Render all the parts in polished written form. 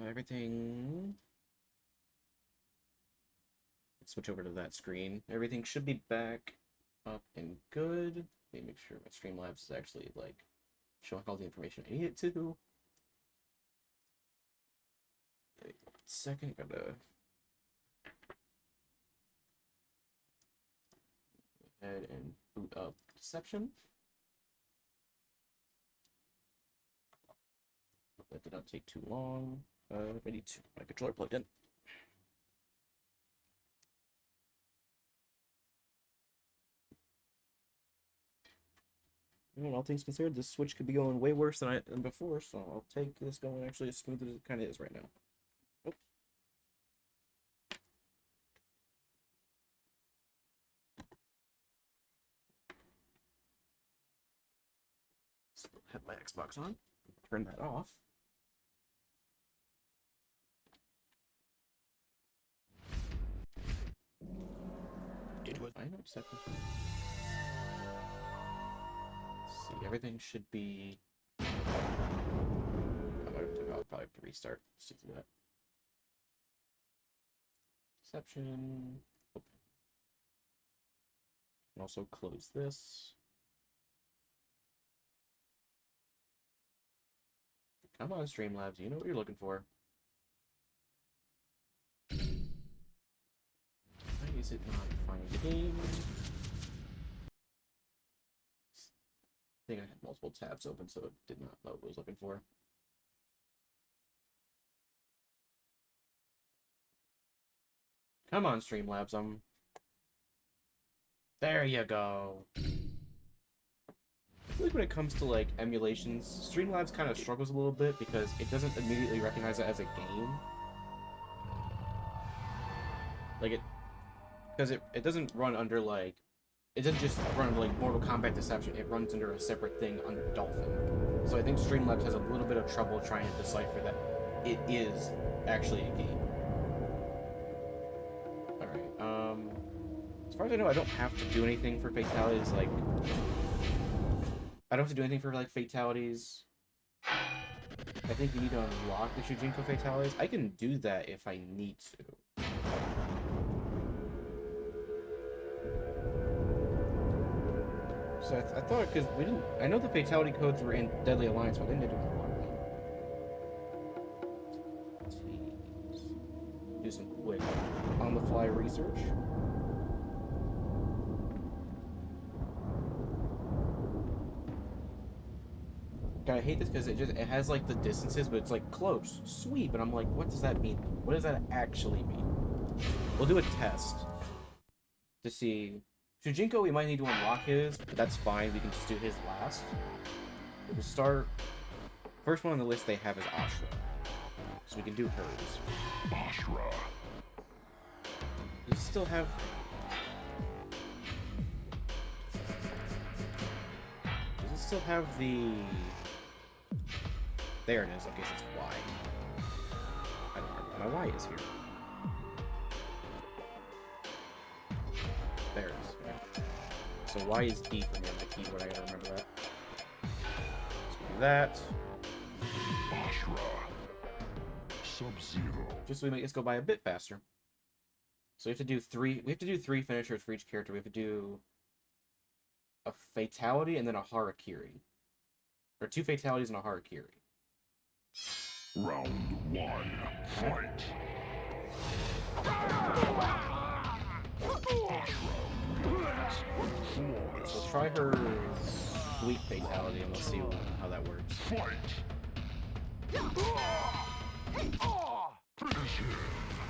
Everything... Let's switch over to that screen. Everything should be back up and good. Let me make sure my Streamlabs is actually, like, showing all the information I need it to. Okay, 1 second, gotta... Go ahead and boot up Deception. That did not take too long. I need to my controller plugged in. And all things considered, this Switch could be going way worse than before, so I'll take this going actually as smooth as it kind of is right now. Oh. Still have my Xbox on. Turn that off. It was. I know. Second. See, everything should be. I'll probably have to restart. Stick to that. Deception. Oh. And also close this. Come on, Streamlabs, you know what you're looking for. Why is it not finding the game? I think I had multiple tabs open, so it did not know what it was looking for. Come on, Streamlabs, There you go. I feel like when it comes to like emulations, Streamlabs kind of struggles a little bit because it doesn't immediately recognize it as a game. Like because it doesn't run under like, it doesn't just run under like Mortal Kombat Deception, it runs under a separate thing under Dolphin. So I think Streamlabs has a little bit of trouble trying to decipher that it is actually a game. Alright, as far as I know, I don't have to do anything for fatalities, like... I don't have to do anything for, like, fatalities. I think you need to unlock the Shujinko fatalities. I can do that if I need to. So I thought, because we didn't... I know the fatality codes were in Deadly Alliance, but I didn't do it. Do some quick on-the-fly research. God, I hate this because it has like the distances, but it's like close, sweet, but I'm like, what does that mean? What does that actually mean? We'll do a test to see. Shujinko, we might need to unlock his, but that's fine. We can just do his last. We'll start. First one on the list they have is Ashra, so we can do hers. Ashra. Does it still have? Does it still have the? There it is. I guess it's Y. I don't remember what my Y is here. There it is. Okay. So Y is D for me on my keyboard. I gotta remember that. Let's do that. Ashra. Sub-Zero. Just so we make this go by a bit faster. So we have to do three. We have to do 3 finishers for each character. We have to do a fatality and then a harakiri, or 2 fatalities and a harakiri. Round 1. Fight. So try her weak fatality and we'll see how that works. Fight.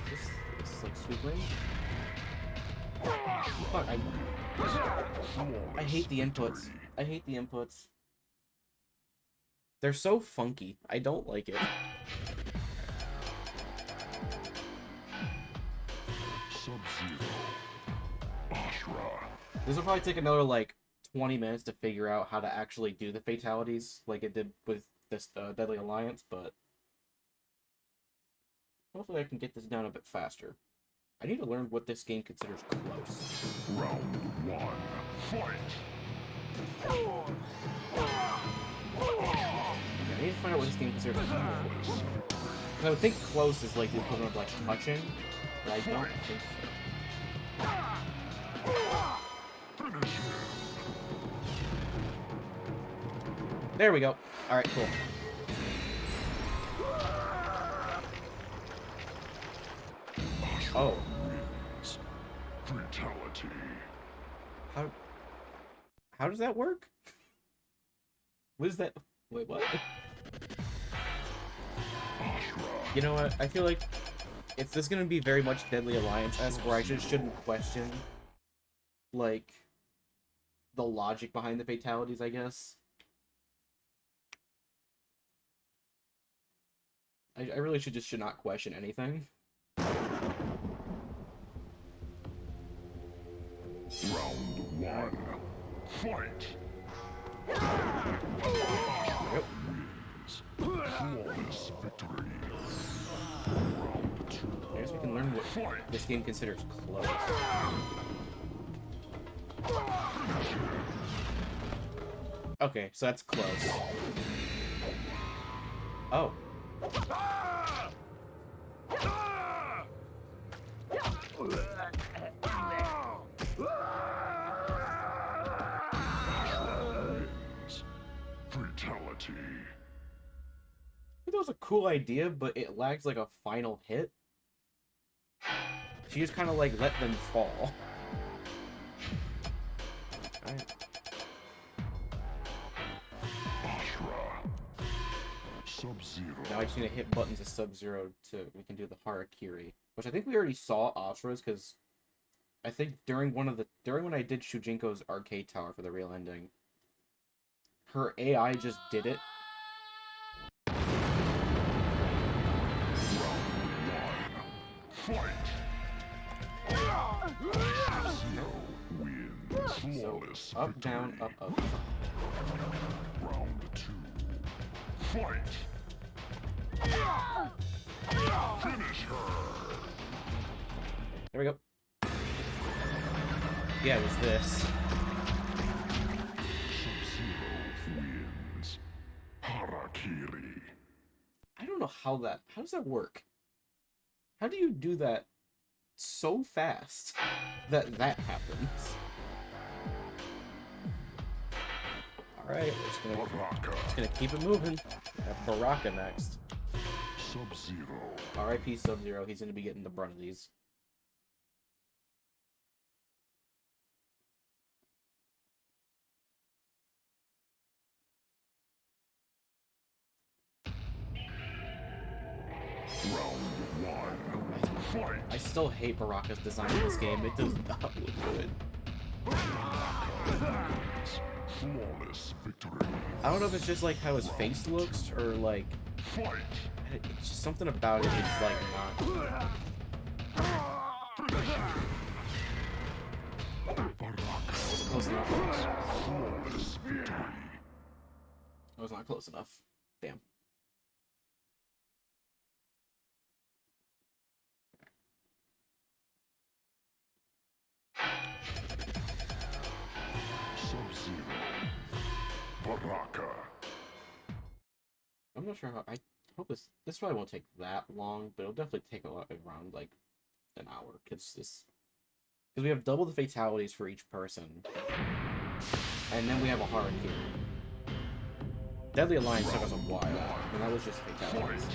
This is like sweet range. Fuck, I hate the inputs. I hate the inputs. They're so funky. I don't like it. Sub-Zero. Ashra. This will probably take another like 20 minutes to figure out how to actually do the fatalities like it did with this Deadly Alliance, but hopefully I can get this done a bit faster. I need to learn what this game considers close. Round 1. Fight. Yeah, I need to find out what this game considers close. Flawless victory. 'Cause I would think close is like the equivalent of like touching, but I don't think so. Finish him. There we go. Alright, cool. Ashra Oh. wins. Fatality. How does that work? What is that? Wait, what? Ashra. You know what? I feel like it's this gonna be very much Deadly Alliance-esque, where I shouldn't question, like, the logic behind the fatalities, I guess. I really should not question anything. Round one. Fight. Yep. Wins. Flawless victory. Round two. I guess we can learn what Fight. this game considers close. Okay, so that's close. Oh. Wins. Fatality. I think that was a cool idea, but it lags like a final hit. She just kind of like let them fall. Alright. Ashra. Sub-Zero. Now I just need to hit buttons of Sub-Zero to we can do the Harakiri, which I think we already saw Ashra's because I think during when I did Shujinko's arcade tower for the real ending, her AI just did it. Fight. Snow wins. Flawless Up, victory. down, up, up. Round two. Fight. Finish her. There we go. Yeah, it was this. Sub-Zero wins. Harakiri. I don't know how does that work? How do you do that so fast that happens? Alright, we're Baraka. just gonna keep it moving. We have Baraka next. Sub-Zero. R.I.P. Sub-Zero, he's gonna be getting the brunt of these. Round one. Fight. I still hate Baraka's design in this game. It does not look good. Flawless victory. I don't know if it's just like how his face looks or like Fight. it's just something about it is like not. Baraka. Wasn't close enough. Flawless victory. I was not close enough. Damn. Sub-Zero. Baraka. I'm not sure how. I hope this probably won't take that long, but it'll definitely take around like an hour because we have double the fatalities for each person, and then we have a Harakiri. Deadly Alliance took us a while, and that was just fatalities.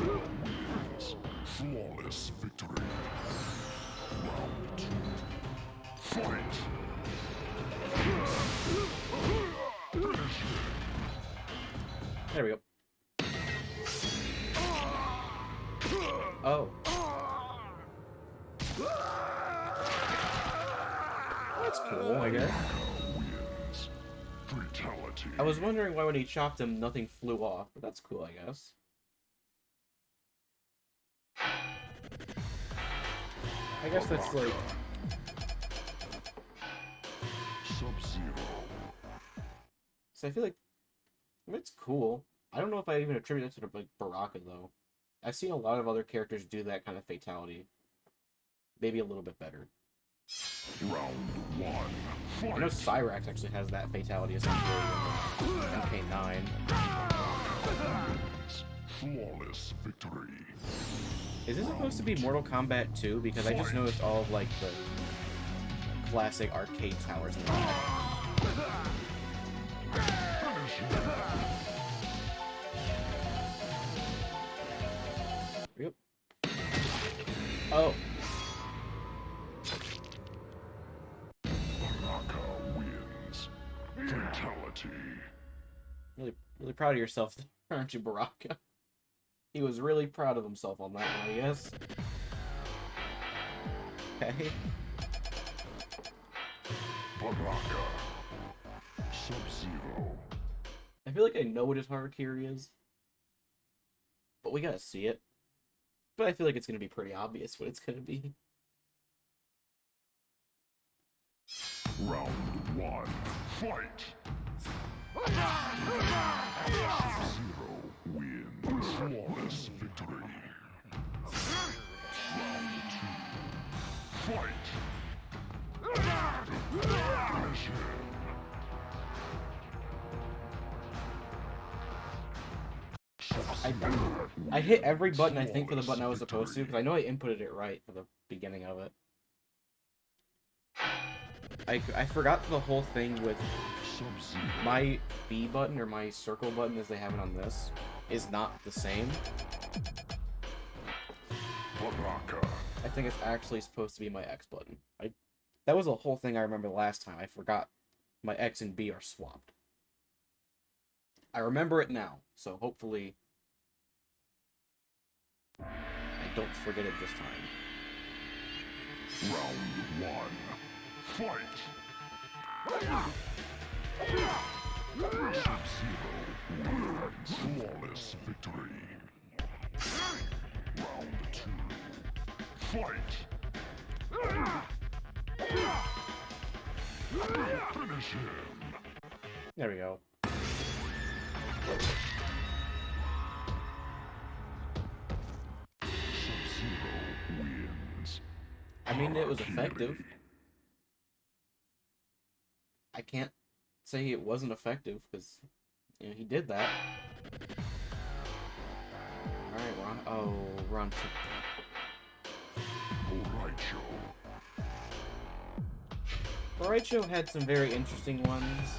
Wins. Flawless victory. Round two. Fight. Finish him. There we go. Oh. That's cool, I guess. Wins. Fatality. I was wondering why when he chopped him, nothing flew off, but that's cool, I guess. I guess that's like... Sub-Zero. So I feel like... it's cool. I don't know if I even attribute that to like Baraka, though. I've seen a lot of other characters do that kind of fatality. Maybe a little bit better. Round one. I know Cyrax actually has that fatality essentially in MK9. Flawless victory. Is this supposed to be Mortal Kombat 2? Because I just noticed all of like the classic arcade towers in the back. Yep. Oh. Baraka wins. Fatality. Really proud of yourself, aren't you, Baraka? He was really proud of himself on that one, I guess. Okay. Baraka. Sub-Zero. I feel like I know what his Harakiri is, but we gotta see it. But I feel like it's gonna be pretty obvious what it's gonna be. Round one. Fight. Sub-Zero wins. Flawless victory. Round two. Fight. Finish him. I hit every button I think for the button I was supposed to, because I know I inputted it right for the beginning of it. I forgot the whole thing with my B button, or my circle button as they have it on this, is not the same. I think it's actually supposed to be my X button. That was a whole thing I remember last time. I forgot my X and B are swapped. I remember it now, so hopefully I don't forget it this time. Round one. Fight! Sub-Zero wins. Flawless victory. Round two. Fight! Finish him! There we go. Sub-Zero wins. I mean, it was effective. I can't say it wasn't effective, because, you know, he did that. Alright, we're on two. Boraicho had some very interesting ones.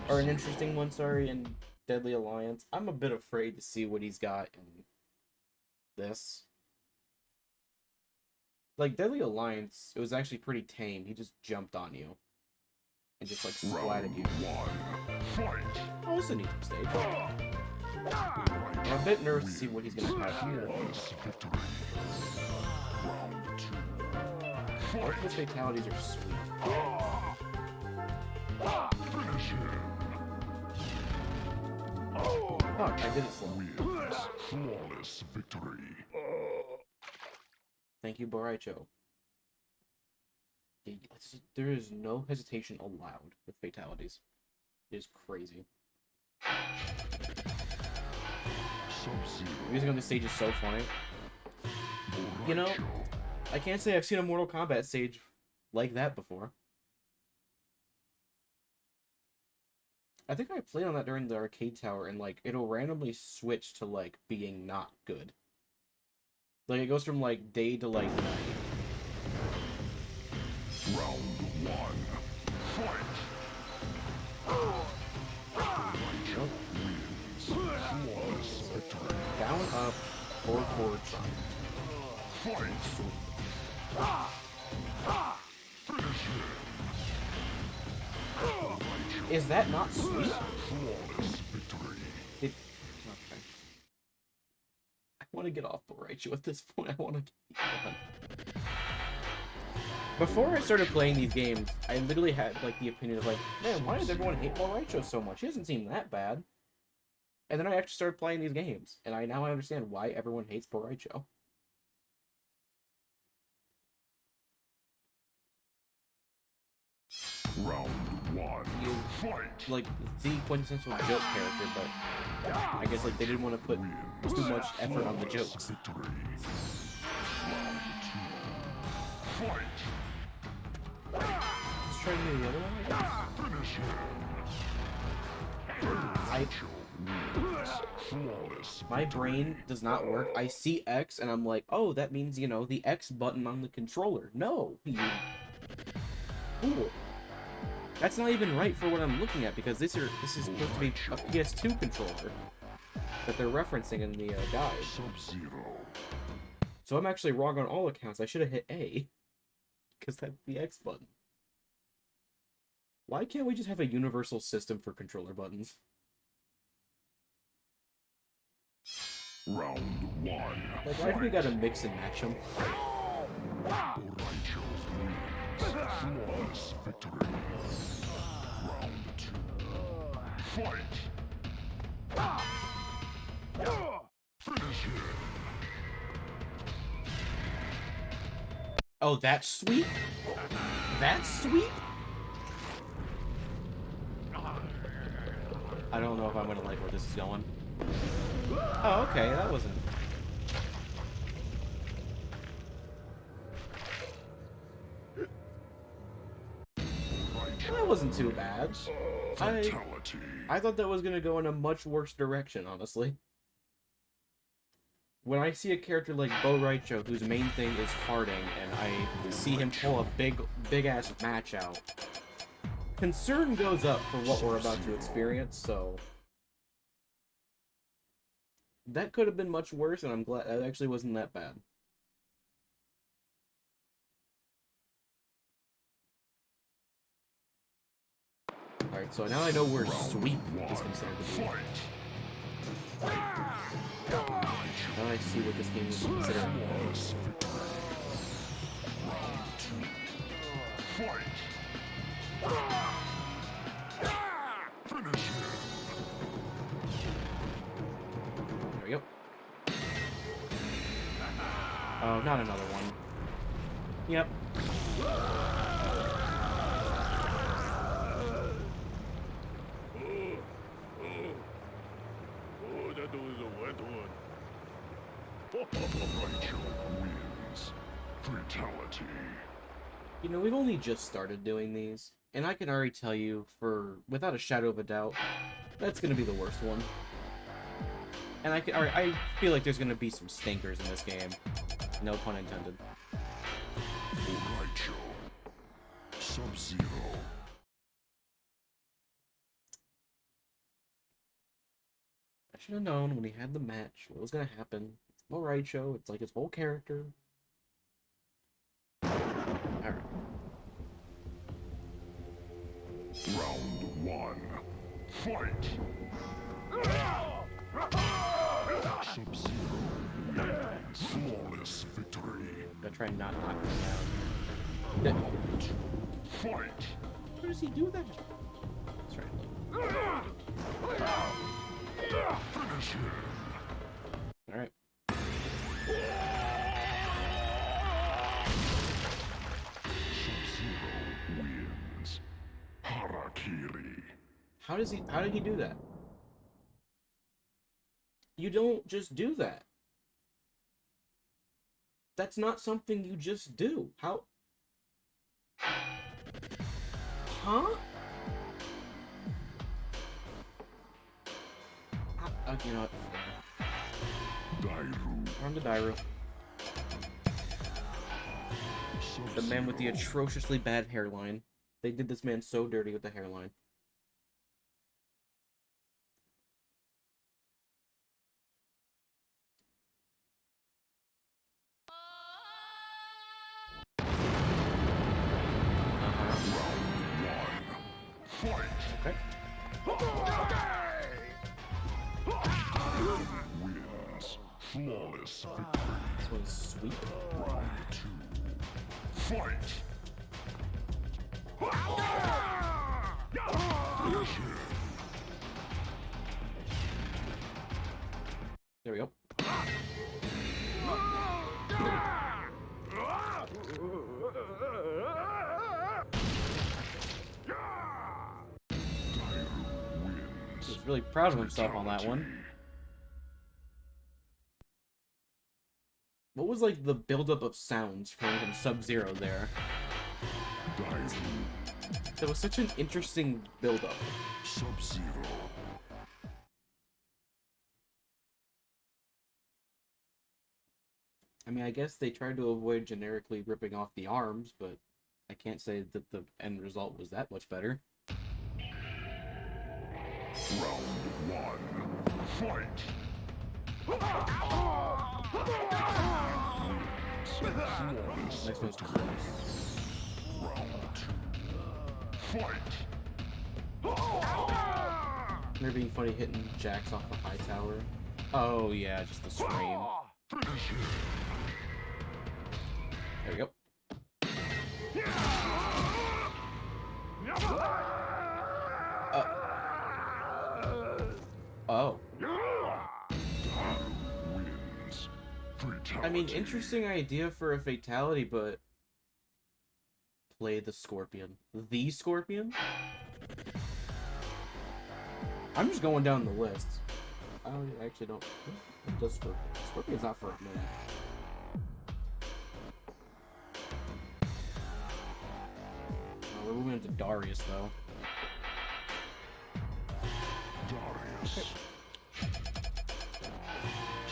Or an interesting one, sorry, in Deadly Alliance. I'm a bit afraid to see what he's got in this. Like, Deadly Alliance, it was actually pretty tame. He just jumped on you. And just, like, splatted you. Oh, this is a neat stage. I'm a bit nervous to see what he's gonna have here. Both of his fatalities are sweet. Fuck, I did it slow. Flawless victory. Thank you, Boraicho. There is no hesitation allowed with fatalities. It is crazy. Music on this stage is so funny. You know, I can't say I've seen a Mortal Kombat stage like that before. I think I played on that during the arcade tower, and like it'll randomly switch to like being not good. Like it goes from like day to like night. Round one. Fight. Flawless victory. Down, up, forward, try. Fight. Finish him. Is that not sweet? Flawless victory. Okay. I want to get off Boraicho at this point. I want to get done. Before I started playing these games, I literally had like the opinion of like, man, why does everyone hate Boraicho so much? He doesn't seem that bad. And then I actually started playing these games, and now I understand why everyone hates Boraicho. Round one. Fight. Like the quintessential joke character, but I guess like they didn't want to put too much effort on the jokes. Victory. Round two. Fight. try to do the other one, I guess? Finish him. My brain does not work. I see X and I'm like, oh, that means, you know, the X button on the controller. No, you fool. That's not even right for what I'm looking at, because this is supposed to be a PS2 controller that they're referencing in the guide. Sub-Zero. So I'm actually wrong on all accounts. I should have hit A, because that's the X button. Why can't we just have a universal system for controller buttons? Round one. Like, why do we gotta mix and match them? Borracho wins. Flawless victory. Round two. Fight! Finish him. Oh, that's sweet? That's sweet? I don't know if I'm gonna like where this is going. Oh, okay, that wasn't... That wasn't too bad. Fatality. I thought that was gonna go in a much worse direction, honestly. When I see a character like Bo Raicho, whose main thing is farting, and I see him pull a big-ass match out, concern goes up for what we're about to experience, so... That could have been much worse, and I'm glad it actually wasn't that bad. Alright, so now I know where sweep is considered to be. Now I see what this game is considered. There we go. Oh, not another one. Yep. That was a wet one. Rachel wins. Fatality. You know, we've only just started doing these, and I can already tell you, without a shadow of a doubt, that's gonna be the worst one. And I feel like there's gonna be some stinkers in this game. No pun intended. Rachel. Sub-Zero. I should have known when he had the match what was gonna happen. It's Bo Raicho, it's like his whole character. Alright. Round one. Fight! Sub-Zero wins. Flawless victory. Gotta try and not knock him down. Fight! How does he do that? That's right. Finish him. Alright. Sub-Zero wins. Harakiri. How did he do that? You don't just do that. That's not something you just do. How? Huh? You know what? Dairu. I'm the Dairu. The man with the atrociously bad hairline. They did this man so dirty with the hairline. Okay. Wins. Flawless victory. This one's sweet. Round two. Fight! Finish him. There we go. He's really proud of himself on that one. What was like the buildup of sounds from Sub-Zero there? That was such an interesting build-up. Sub-Zero. I mean, I guess they tried to avoid generically ripping off the arms, but I can't say that the end result was that much better. Round one. Fight! Next one's close. Round two. Fight! They're being funny hitting Jax off the high tower. Oh yeah, just the scream. Finish him! There we go. Oh. Wins. Fatality. I mean, interesting idea for a fatality, but... Play the Scorpion. The Scorpion? I'm just going down the list. I actually don't... The Scorpion. Scorpion's not for a minute. We're moving into Darius, though. Darius.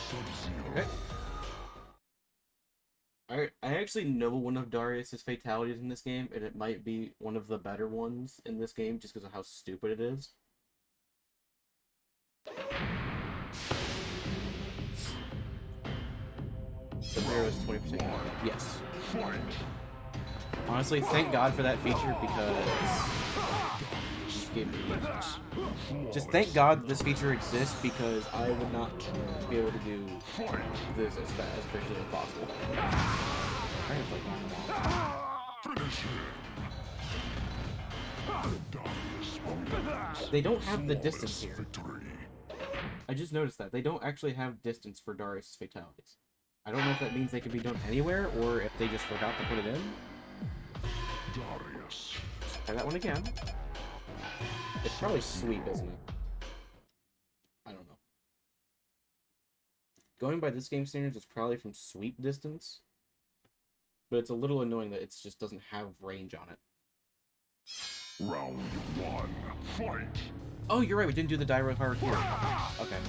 Sub-Zero. Okay. I actually know one of Darius's fatalities in this game, and it might be one of the better ones in this game, just because of how stupid it is. Sub-Zero is 20%. Yes. Fight! Honestly, thank God for that feature, because... Just thank God this feature exists, because I would not be able to do this as fast, as efficiently as possible. Finish him! They don't have the distance here. Victory. I just noticed that. They don't actually have distance for Darius' fatalities. I don't know if that means they can be done anywhere, or if they just forgot to put it in. Darius. Try that one again. It's probably sweep, isn't it? I don't know. Going by this game standards, it's probably from sweep distance. But it's a little annoying that it just doesn't have range on it. Round one. Fight! Oh, you're right, we didn't do the Darius Harakiri. Okay.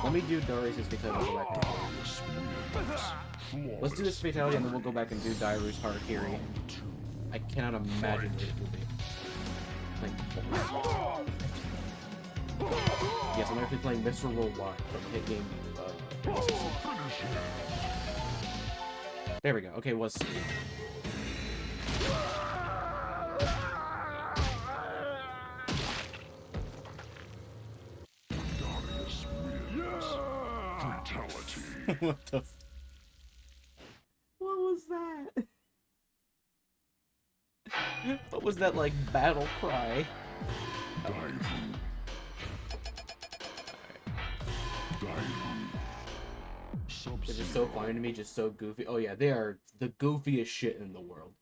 Let me do Darius' fatality. Go back and... Let's do this fatality and then we'll go back and do Darius Harakiri. I cannot imagine what it will be. Like, yes, I'm actually playing Mr. Worldwide from Hit Game. There we go. Okay, was sweet. Darius wins. Fatality. What the f... What was that? What was that, like, battle cry? Dairu. Dairu. They're just so funny to me, just so goofy. Oh yeah, they are the goofiest shit in the world.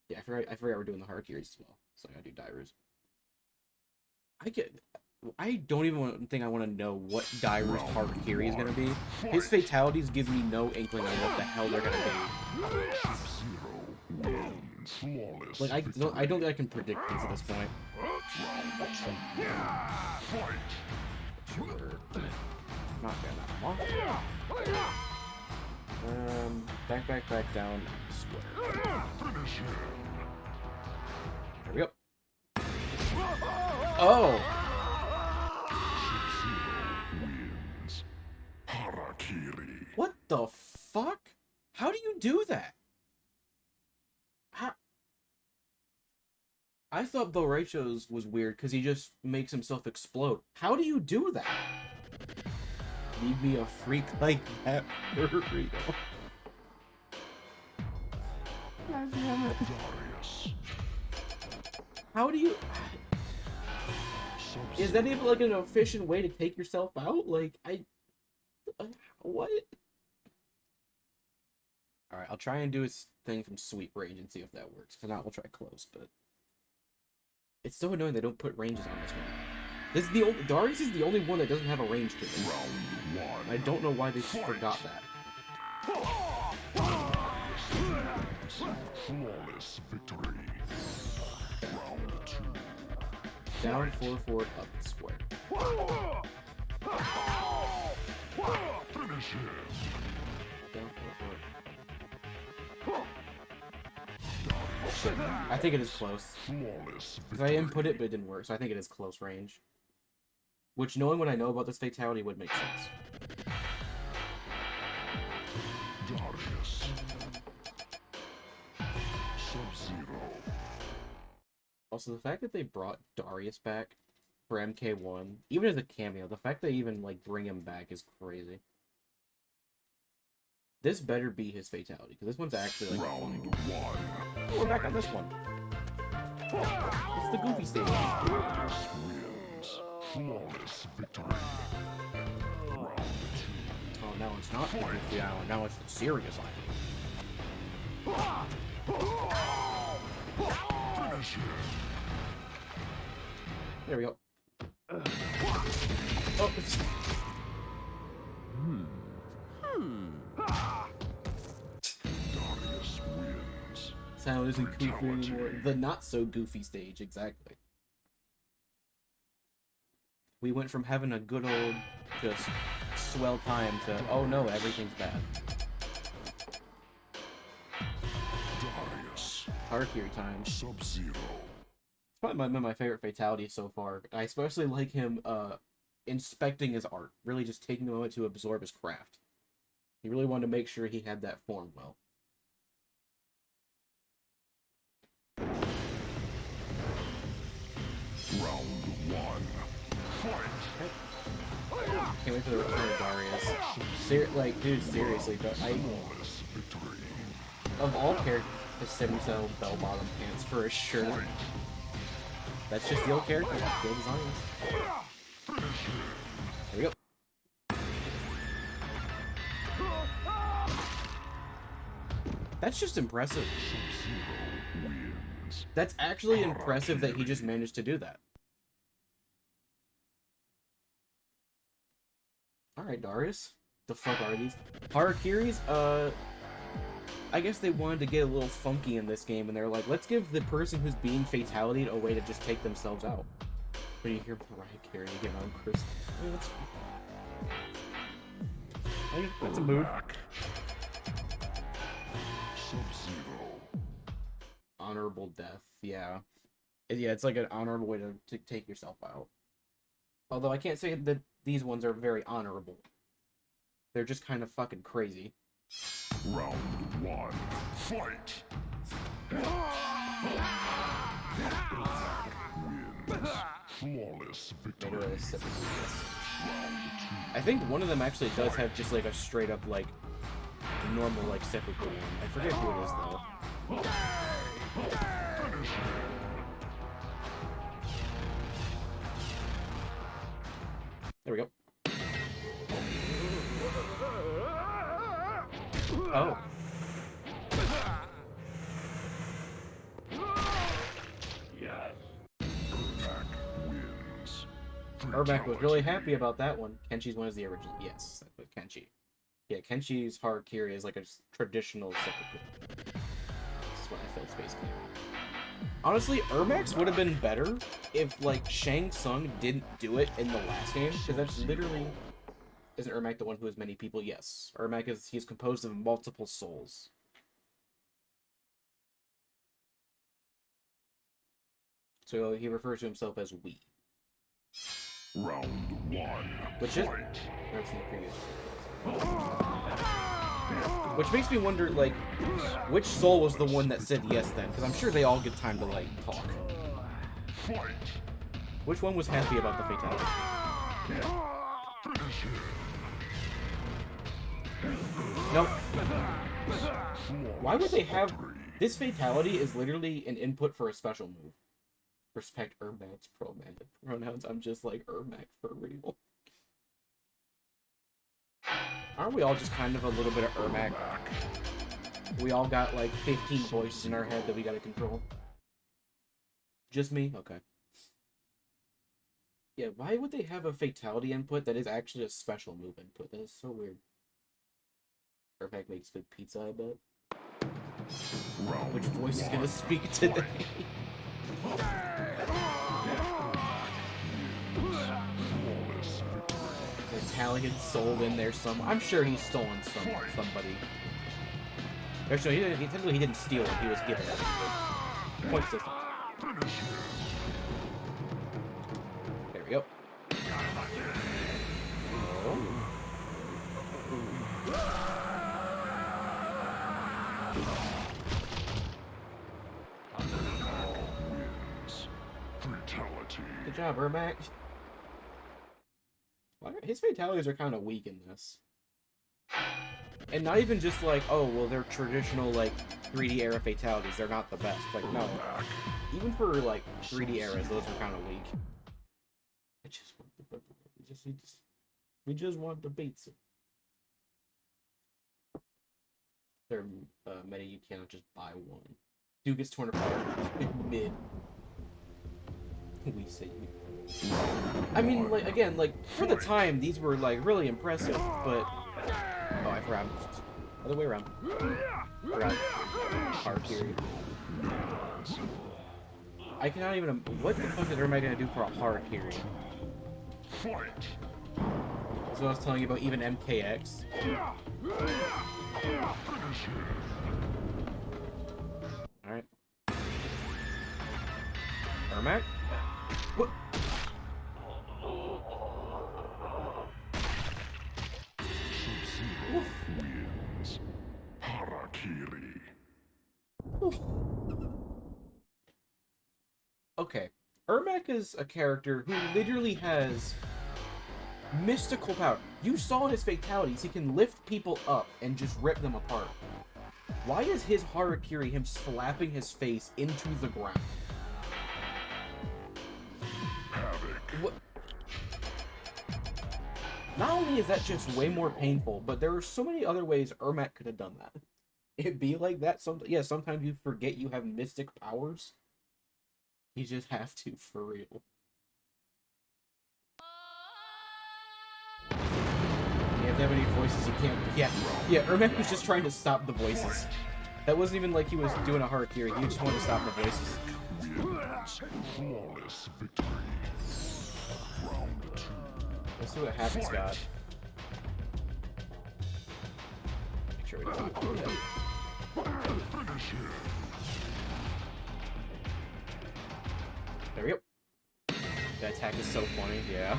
Yeah, I forgot we're doing the Harakiri as well. So I gotta do Dairu's. I don't even think I want to know what Dairu's Harakiri is gonna be. His fatalities give me no inkling on what the hell they're gonna be. Like I don't think I can predict these at this point. Sure. Not gonna off. Back down, square. There we go. Oh! Wins. Harakiri. What the fuck? How do you do that? How? I thought Borracho's was weird because he just makes himself explode. How do you do that? Leave me a freak like that for real. God damn it. Darius. How do you... Is that even like an efficient way to take yourself out? Like, what? Alright, I'll try and do his thing from sweep range and see if that works. If not, we'll try close, but... It's so annoying they don't put ranges on this one. This is the only... Darius is the only one that doesn't have a range to it. Round one. I don't know why they forgot that. Flawless victory. Down 4 forward, up square. Finish him. Down 4 forward. I think it is close. Flawless Because I input it, but it didn't work, so I think it is close range. Which, knowing what I know about this fatality, would make sense. Darius. Sub-Zero. Also, the fact that they brought Darius back for MK1, even as a cameo, the fact they even, like, bring him back is crazy. This better be his fatality, because this one's actually, like, Round funny. 1. Oh, we're back on this one. It's the goofy stage. Darius wins. Flawless victory. Round 2. Oh, now it's not the goofy island, now it's the serious island. Finish him. There we go. Oh, it's... Darius wins. Sound isn't goofy anymore. The not-so-goofy stage, exactly. We went from having a good old, just, swell time to, oh no, everything's bad. Darius. Harakiri time. Sub-Zero. It's probably one of my favorite fatalities so far. I especially like him, inspecting his art. Really just taking a moment to absorb his craft. He really wanted to make sure he had that form well. Round 1. Fight. Can't wait for the return of Darius. Like, dude, seriously, Flawless victory. of all characters, the 70-cell bell-bottom pants for a shirt. That's just the old characters, the old designs. There we go. That's just impressive. Sub-Zero wins. That's actually impressive that he just managed to do that. Alright, Darius. The fuck are these? Harakiris, I guess they wanted to get a little funky in this game, and they're like, let's give the person who's being fatality'd a way to just take themselves out. But you hear Mariah Carey again on Chris. That's a mood. Sub-Zero. Honorable death, yeah. Yeah, it's like an honorable way to take yourself out. Although I can't say that these ones are very honorable. They're just kind of fucking crazy. Round 1. Fight. Wins. Flawless Maybe victory. a sip of this. I think one of them actually does have just like a straight up like normal like seppuku one. I forget who it is though. There we go. Oh. Yes. Ermac wins. Ermac was really happy about that one. Kenshi's one is the original. Yes, that was Kenshi. Yeah, Kenshi's Harakiri is like a traditional seppuku. This is when I felt Space Camp. Honestly, Ermac's would have been better if, like, Shang Tsung didn't do it in the last game, because that's literally... Isn't Ermac the one who has many people? Yes. Ermac is... He's composed of multiple souls. So he refers to himself as we. Round 1. Which is... Fight. That's in the previous... Which makes me wonder, like, which soul was the one that said yes then? Because I'm sure they all get time to, like, talk. Fight. Which one was happy about the fatality? Finish him. Nope. Flawless Why would they have... victory. This fatality is literally an input for a special move. Respect Ermac's pronouns. I'm just like, Ermac for real. Aren't we all just kind of a little bit of Ermac? We all got like 15 voices in our head that we gotta control. Just me? Okay. Yeah, why would they have a fatality input that is actually a special move input? That is so weird. Ermac makes good pizza, I bet. Round Which voice is 1. gonna speak today? Italian sold in there some. I'm sure he's stolen somebody. Actually, technically he didn't steal it. He was given it. Point system. There we go. Oh. Fatality. Good job, Ermac. His fatalities are kind of weak in this. And not even just like, oh, well, they're traditional, like, 3D era fatalities. They're not the best. Like, no. Even for, like, 3D eras, those are kind of weak. I just want the... We just want the pizza. They're meta, you cannot just buy one. Dude gets torn apart mid. We say... I mean, like, again, like, for the time, these were, like, really impressive, but... Oh, I forgot. Other way around. Around. Harakiri. I cannot even... What the fuck is Ermac gonna do for a Harakiri? Fight. That's what I was telling you about even MKX. Alright. Ermac? What? Wins. Harakiri. Okay. Ermac is a character who literally has mystical power. You saw his fatalities. He can lift people up and just rip them apart. Why is his Harakiri him slapping his face into the ground? What? Not only is that just way more painful, but there are so many other ways Ermac could have done that. It'd be like that. Sometimes you forget you have mystic powers. You just have to, for real. You have that many voices, you can't... Yeah, Ermac was just trying to stop the voices. That wasn't even like he was doing a Harakiri, he just wanted to stop the voices. Flawless victory. Round 2. Let's see what Havik's got. Make sure we don't do that. Finish him. There we go. That attack is so funny, yeah.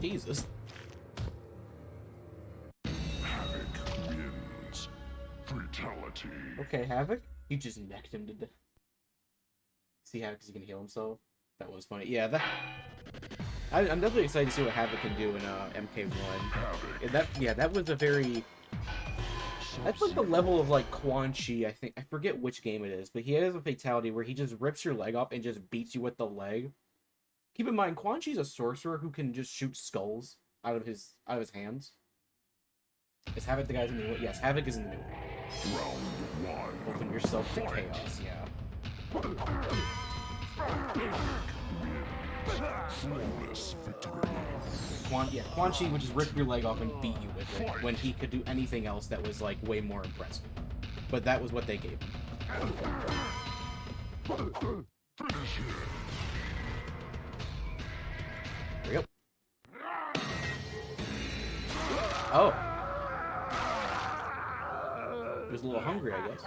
Jesus. Havoc wins. Fatality. Okay, Havoc. You just necked him to death. See Havoc is he gonna heal himself? That was funny. Yeah, that. I'm definitely excited to see what Havoc can do in MK1. That was a very. That's like the level of like Quan Chi. I think I forget which game it is, but he has a fatality where he just rips your leg off and just beats you with the leg. Keep in mind, Quan Chi's a sorcerer who can just shoot skulls out of his hands. Is Havoc the guy's in the new one? Yes, Havoc is in the new one. Round 1. Open yourself to chaos, yeah. Flawless victory. Quan Chi would just rip your leg off and beat you with it, when he could do anything else that was, like, way more impressive. But that was what they gave him. Finish him. There we go. Oh. He was a little hungry, I guess.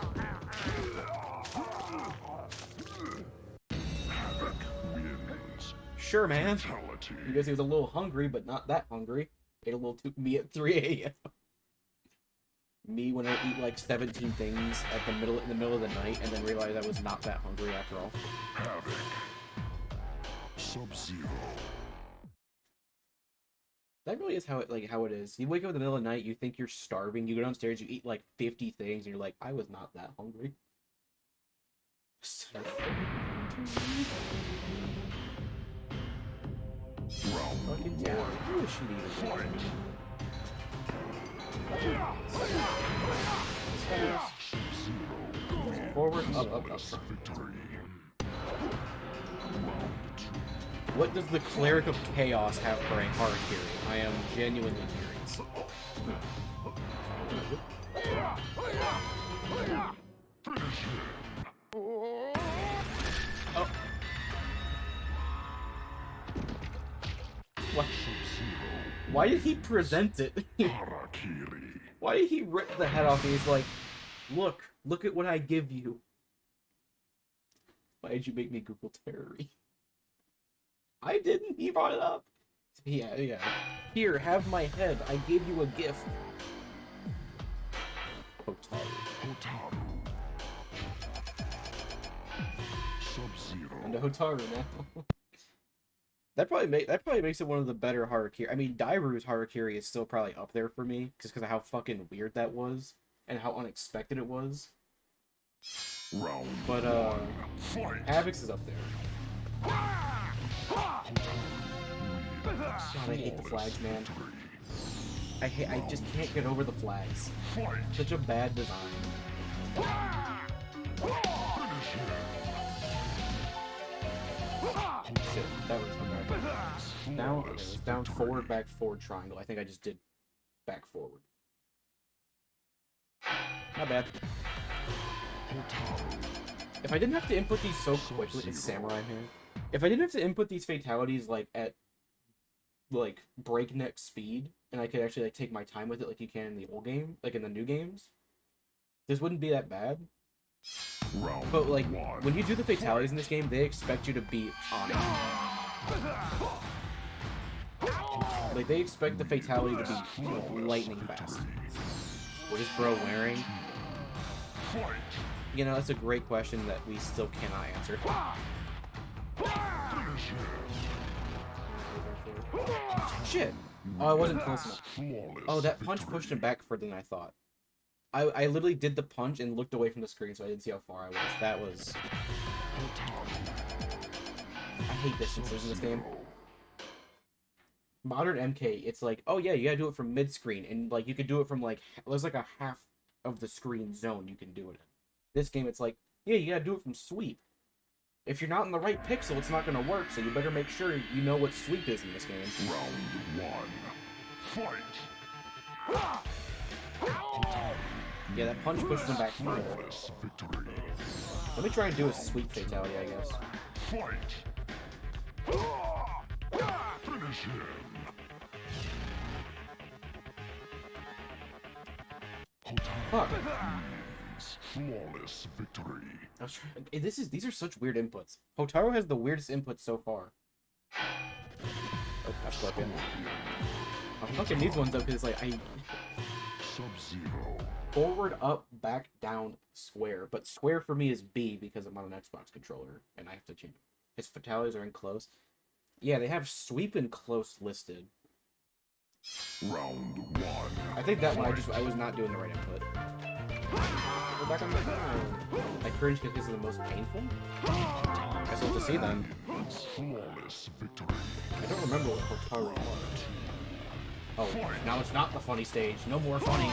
Havoc wins. Sure, man. Fatality. You guys, he was a little hungry, but not that hungry. Ate a little too me at 3 a.m. Me when I eat like 17 things in the middle of the night, and then realize I was not that hungry after all. Havoc. Sub-Zero. That really is how it is. You wake up in the middle of the night, you think you're starving, you go downstairs, you eat like 50 things, and you're like, I was not that hungry. Fucking yeah, you should eat it. Forward, up. Victory. What does the Cleric of Chaos have for a Harakiri? I am genuinely curious. Oh. Why did he present it? Harakiri. Why did he rip the head off? And he's like, look at what I give you. Why did you make me Google Terry? I didn't. He brought it up. Yeah. Here, have my head. I gave you a gift. Hotaru. Sub-Zero. And to Hotaru now. That probably makes it one of the better Harakiri. I mean, Dairu's Harakiri is still probably up there for me, just because of how fucking weird that was and how unexpected it was. Round but one. Fight. Havoc's is up there. God, I hate the flags, man. I just can't get over the flags. Such a bad design. Shit, that was okay. Down forward, back forward triangle. I think I just did back forward. Not bad. If I didn't have to input these so quickly, it's Samurai here. If I didn't have to input these fatalities like at like breakneck speed, and I could actually like take my time with it like you can in the old game, like in the new games, this wouldn't be that bad. But like when you do the fatalities in this game, they expect you to be on it. Like they expect the fatality to be like, lightning fast. What is bro wearing? You know, that's a great question that we still cannot answer. Shit! Oh, I wasn't close enough. Oh, that punch pushed him back further than I thought. I literally did the punch and looked away from the screen, so I didn't see how far I was. That was... I hate distances in this game. Modern MK, it's like, oh yeah, you gotta do it from mid-screen, and like you could do it from like, there's like a half of the screen zone you can do it in. This game, it's like, yeah, you gotta do it from sweep. If you're not in the right pixel, it's not gonna work, so you better make sure you know what sweep is in this game. Round one. Fight. Yeah, that punch pushes him back further. Let me try and do a sweep fatality, I guess. Fight. Finish him. Fuck. Flawless victory. I was trying. These are such weird inputs. Hotaru has the weirdest inputs so far. Oh, that's broken. I'm fucking these ones though, because like Sub-Zero. forward, up, back, down, square. But square for me is B because I'm on an Xbox controller and I have to change it. His fatalities are in close. Yeah, they have sweep and close listed. Round one. I think that one I was not doing the right input. We're back on the ground. I cringe because this is the most painful. I still have to see them. Flawless victory. I don't remember what Hotaru was. Oh, now it's not the funny stage. No more funny.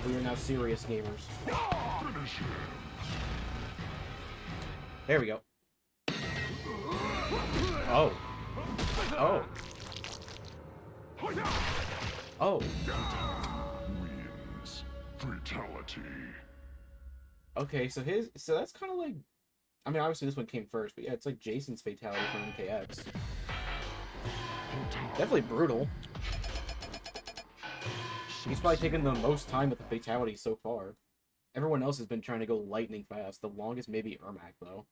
We are now serious gamers. Finish him. There we go. Oh. Oh. Oh. Wins. Fatality. Okay, so that's kind of like, I mean, obviously this one came first, but yeah, it's like Jason's fatality from MKX. Definitely brutal. He's probably taken the most time with the fatality so far. Everyone else has been trying to go lightning fast. The longest maybe Ermac though.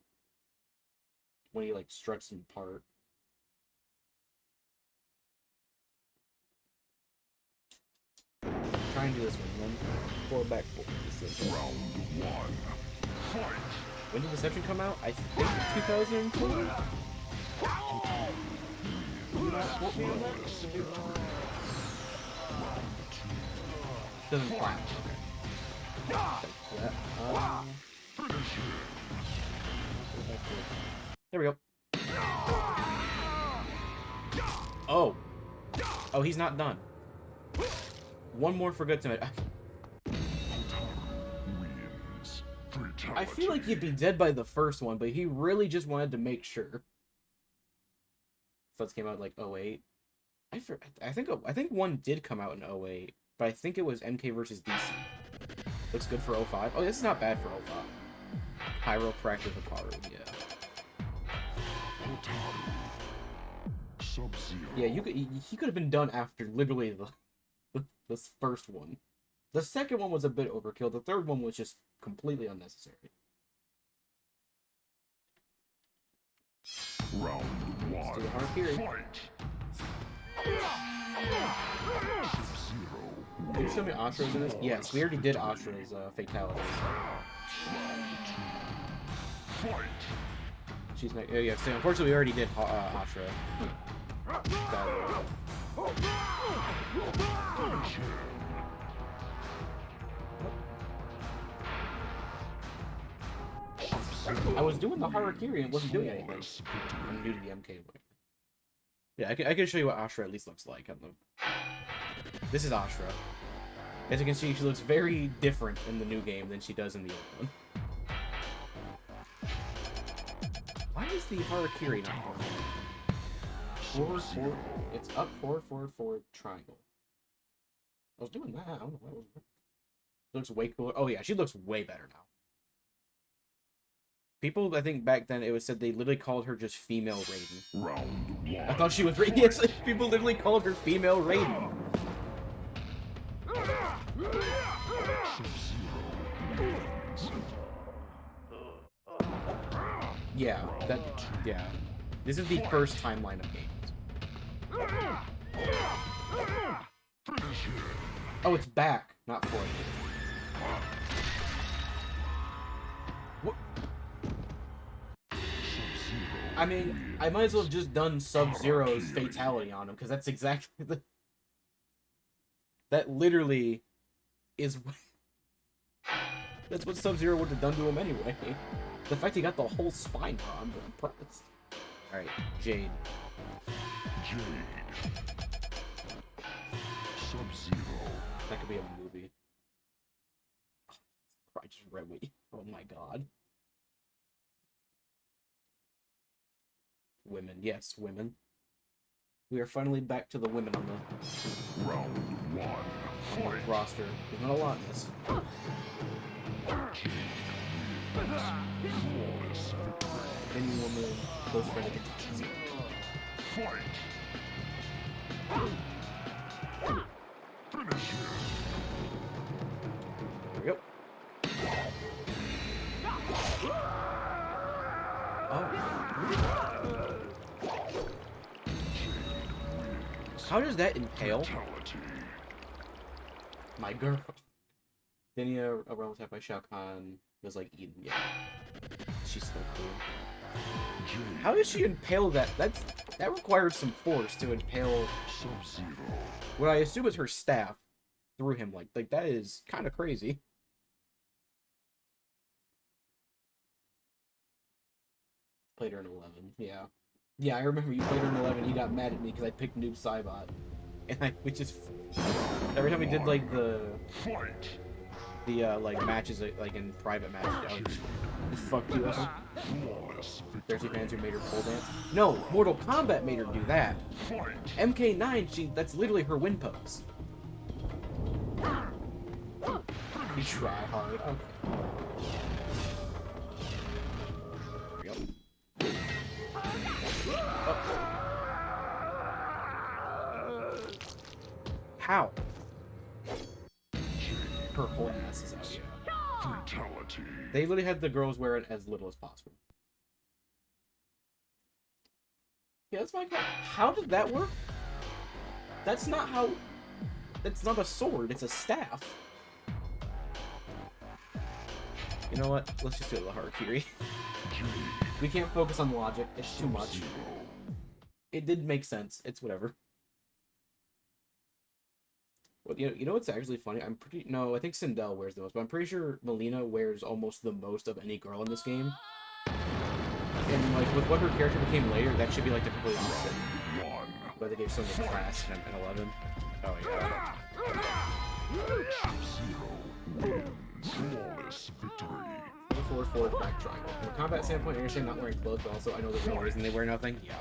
When he like struts them apart. Try and do this one then. Forward back forward. Round one. Fight. When did Deception come out? I think 2004? You not quote me on that? Doesn't quite. Okay. There we go. Oh. Oh, he's not done. One more for good tonight. I feel like he'd be dead by the first one, but he really just wanted to make sure. So this came out like 08. I think one did come out in 08, but I think it was MK versus DC. Looks good for 05. Oh, this is not bad for 05. Chiropractor Hotaru, yeah. Sub-Zero. Yeah, he could have been done after literally the first one. The second one was a bit overkill. The third one was just completely unnecessary. Round Let's do the 1. Harakiri. Fight. Sub-Zero. Did you show me Ashra's in this? Yes, we already did Ashra's Fatalities. Fight. She's my... yeah, so unfortunately we already did Ashra. Finish him. I was doing the Harakiri and it wasn't doing anything. Flawless victory. I'm new to the MK way. Yeah, I can show you what Ashra at least looks like. This is Ashra. As you can see, she looks very different in the new game than she does in the old one. Why is the Harakiri not working? Forward, forward. It's up, forward, forward, forward, triangle. I was doing that. I don't know why it wasn't. She looks way cooler. Oh yeah, she looks way better now. People, I think back then, it was said they literally called her just female Raiden. Round 1. I thought she was Raiden. Yes, people literally called her female Raiden. Sub-Zero wins. Yeah, yeah. This is the first timeline of games. Finish him. Oh, it's back, not forward. What? I mean, I might as well have just done Sub-Zero's fatality on him, because that's exactly the... That literally is... That's what Sub-Zero would have done to him anyway. The fact he got the whole spine, I'm impressed. Alright, Jade. Jade. Sub-Zero. That could be a movie. I just read me. Oh my god. Women. Yes, women. We are finally back to the women on the Round 1. Fight. roster. There's not a lot in this. Jade wins. Flawless victory. Any woman, close friend of the Fight. Finish him. There we go. Oh. How does that impale Fatality. my girl? Dinya, a realm attack by Shao Kahn, was like Eden. Yeah. She's so cool. Jade. How does she impale that? That requires some force to impale Sub-Zero. what I assume is her staff through him. Like that is kind of crazy. Played her in 11. Yeah. Yeah, I remember you played her in 11. You got mad at me because I picked Noob Saibot. And we just... Every time we did, like, the like, matches, like, in private matches, I would just fuck you up. Flawless Thirsty victory. fans who made her pole dance. No, Mortal Kombat made her do that. Fight. MK9, that's literally her win pose. You try hard. Okay. There we go. How? Her whole ass is out, yeah. Fatality. They literally had the girls wear it as little as possible. Yeah, that's my question. How did that work? That's not how... That's not a sword, it's a staff. You know what? Let's just do the Harakiri. Jade. We can't focus on logic, it's too much. Sub-Zero. It did make sense, it's whatever. Well, you know what's actually funny? I think Sindel wears the most, but I'm pretty sure Melina wears almost the most of any girl in this game. And, like, with what her character became later, that should be, like, the complete opposite. One. But they gave so much class in 11. Oh, yeah. Sub-Zero wins. Flawless victory. Forward, forward, back triangle. From a combat standpoint, I understand not wearing clothes, but also I know the real reason they wear nothing. Yeah.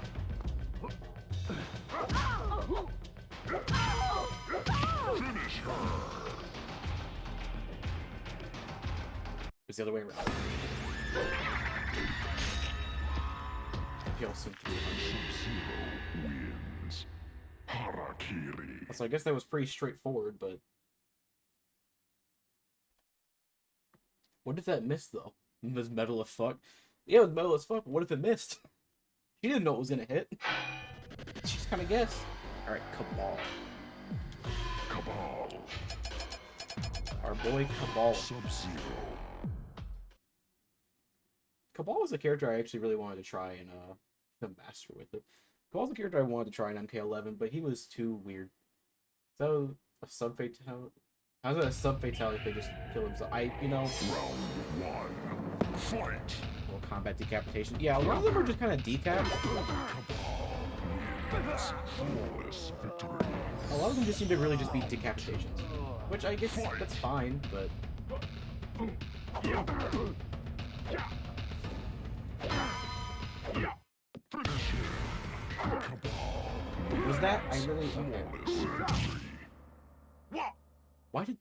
Finish her. It's the other way around. I feel some 300. Sub-Zero wins. So I guess that was pretty straightforward, but what if that missed though? It was metal as fuck. Yeah, it was metal as fuck. But what if it missed? She didn't know it was gonna hit. She just kind of guessed. All right, Cabal. Cabal. Our boy Cabal. Sub-Zero. Cabal was a character I actually really wanted to try and the master with it. Cabal's a character I wanted to try in MK11, but he was too weird. So a sub fatality. How's that a sub fatality if they just kill himself? Round 1. Fight. Well, combat decapitation. Yeah, a lot of them are just kind of decap. Flawless victory. A lot of them just seem to really just be decapitations, which I guess that's fine, but was that I really okay. Why did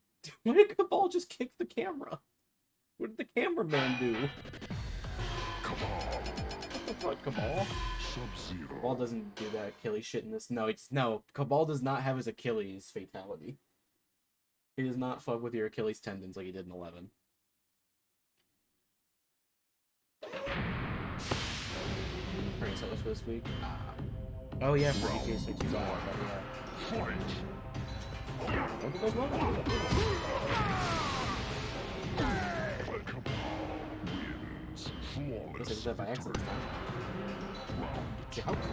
Cabal just kick the camera? What did the cameraman do? What the fuck, Cabal? Sub-Zero. Cabal doesn't do that Achilles shit in this. No, Cabal does not have his Achilles fatality. He does not fuck with your Achilles tendons like he did in 11. Alright, so what's for this week? Oh yeah, for GTA 6, he's on that, yeah. Look at those levels. Wins. Flawless. Looks like that by accident this time.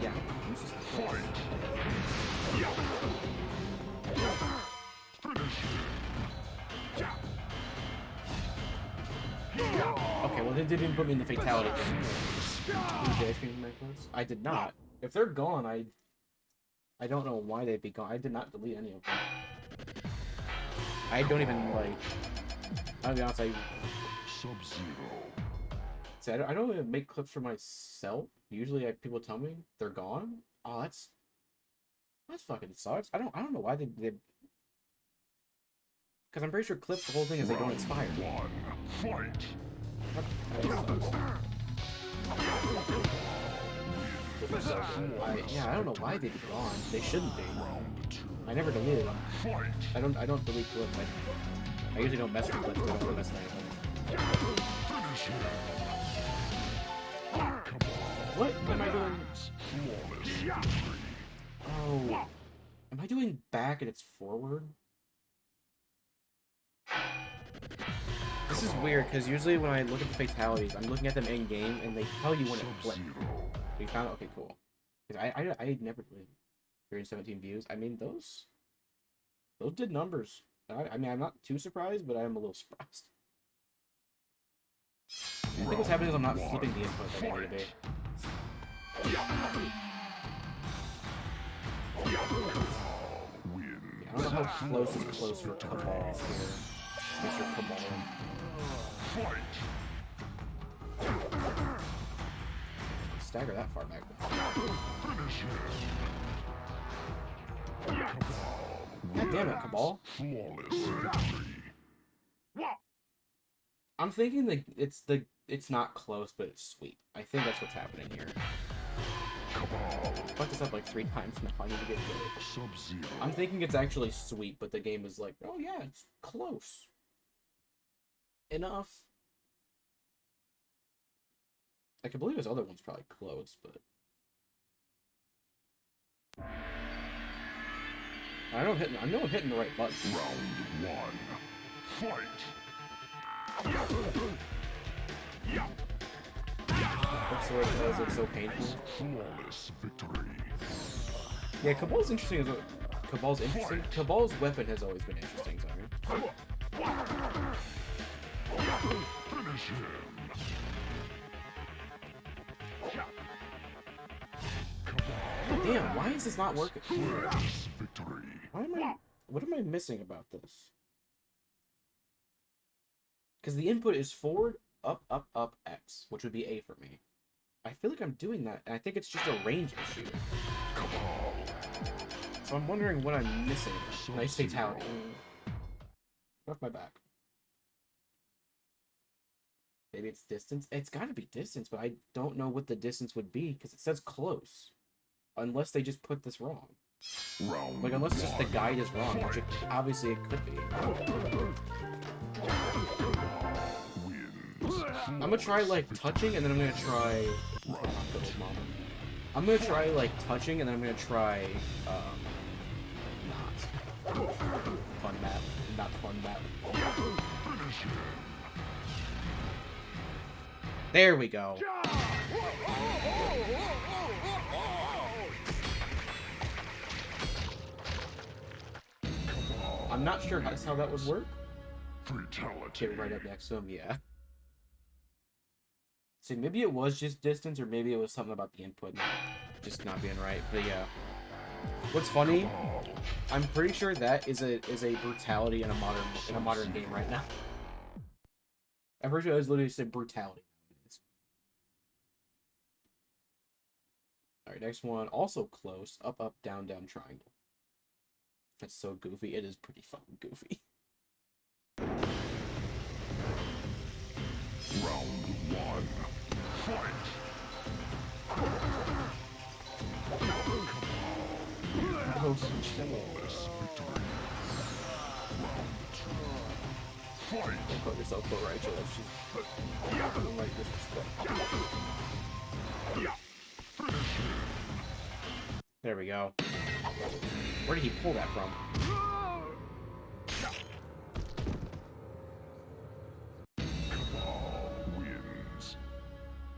Yeah, this is okay, well they didn't put me in the fatality thing. I did not. If they're gone, I don't know why they'd be gone. I did not delete any of them. I don't even like. I'll be honest. Sub-Zero. See, I don't even make clips for myself. Usually, people tell me they're gone. Oh, that's fucking sucks. I don't know why they because I'm pretty sure clips. The whole thing is they don't expire. Fight. Yeah, I don't know why they'd be gone. They shouldn't be. I never deleted them. I don't delete clips. I usually don't mess with clips. I don't really mess with anything. What am I doing? Oh, am I doing back and it's forward? This is weird because usually when I look at the fatalities, I'm looking at them in game and they tell you when it flipped. We found it. Okay, cool. Because I never did 317 views. I mean those did numbers. I mean I'm not too surprised, but I am a little surprised. I think what's happening is I'm not flipping the input like I need to be. Yeah, I don't know how close is close for Cabal here. Mr. Cabal. Stagger that far back. God damn it, Cabal. I'm thinking that it's not close, but it's sweet. I think that's what's happening here. Fucked this up like 3 times now. I need to get good. I'm thinking it's actually sweet, but the game is like, oh yeah, it's close enough. I can believe his other one's probably close, but I know I'm hitting the right button. Round 1. Fight. Looks like it looks so painful. Flawless victory. Yeah, Cabal's interesting as well. Cabal's interesting. Cabal's weapon has always been interesting to me. Finish him. God damn, why is this not working? Victory. What am I missing about this? Because the input is forward, up, up, up, X, which would be A for me. I feel like I'm doing that, and I think it's just a range issue. So I'm wondering what I'm missing. Nice fatality. Off my back. Maybe it's distance. It's got to be distance, but I don't know what the distance would be because it says close. Unless they just put this wrong. Round Like, unless just the one. guide is wrong, which obviously it could be. Wins. I'm gonna try, like, touching, and then I'm gonna try... I'm gonna try, like, touching, and then I'm gonna try, not. Fun map. Not fun map. Finish him. There we go. I'm not sure how that would work. Fatality. Get right up next to him, yeah. See, maybe it was just distance, or maybe it was something about the input just not being right. But yeah. What's funny? I'm pretty sure that is a brutality in a modern game right now. I'm pretty sure it was literally just a brutality nowadays. Alright, next one. Also close. Up, up, down, down, triangle. That's so goofy. It is pretty fucking goofy. Round one. Fight. Oh, Flawless victory. Round two. Fight. don't call yourself so Rachel if she's like disrespect. Finish him. There we go. Where did he pull that from? Cabal wins.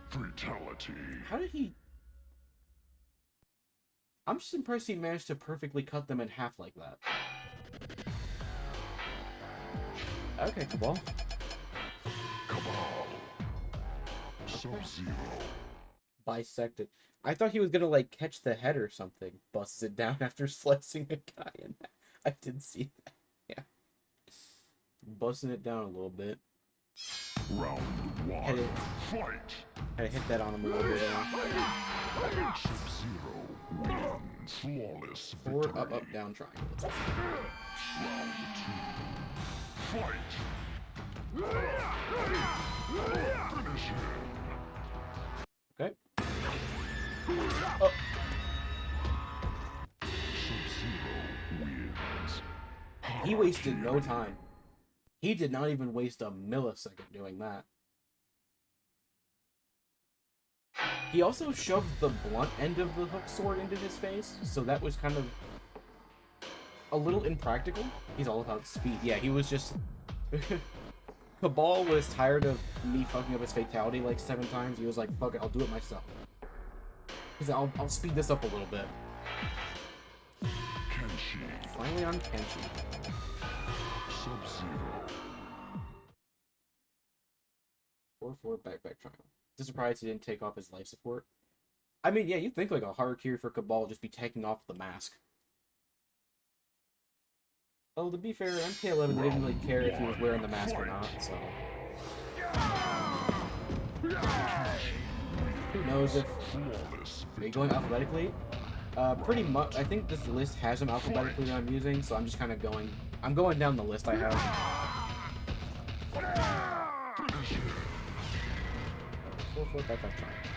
Fatality. How did he... I'm just impressed he managed to perfectly cut them in half like that. Okay, Cabal. Cabal. Sub-Zero. Bisected. I thought he was gonna, like, catch the head or something. Busts it down after slicing a guy in half. I didn't see that. Yeah. Busting it down a little bit. Round Had one. it, Fight. had to hit that on him a little bit. Sub-Zero wins. Flawless Forward, victory. up, down, triangle. Round two. Fight. Finish him. Okay. Oh. Sub-Zero wins. He wasted no time. He did not even waste a millisecond doing that. He also shoved the blunt end of the hook sword into his face, so that was kind of a little impractical. He's all about speed. Yeah, he was just... Cabal was tired of me fucking up his fatality like 7 times. He was like, fuck it, I'll do it myself. He's like, I'll speed this up a little bit. Kenshi. Finally on Kenshi. Sub-Zero. 4-4 back triangle. Just surprised he didn't take off his life support. I mean, yeah, you'd think like a Harakiri for Cabal would just be taking off the mask. Oh, to be fair, MK11 they didn't really care if he was wearing the mask or not, so... Who knows if... Are you going alphabetically? Pretty much. I think this list has them alphabetically that I'm using, so I'm just kind of going... I'm going down the list I have. 4-4 back triangle.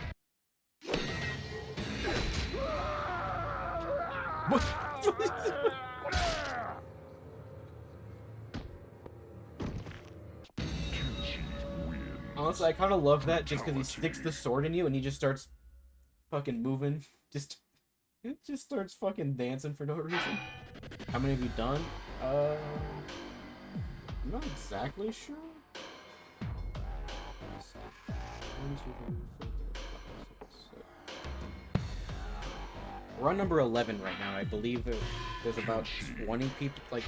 What? Honestly, I kind of love that just because he sticks the sword in you and he just starts fucking moving. Just starts fucking dancing for no reason. How many have you done? I'm not exactly sure. Let's see. 1, 2, 3, 4, 5, 6, 7. We're on number 11 right now. I believe there's about 20 people, like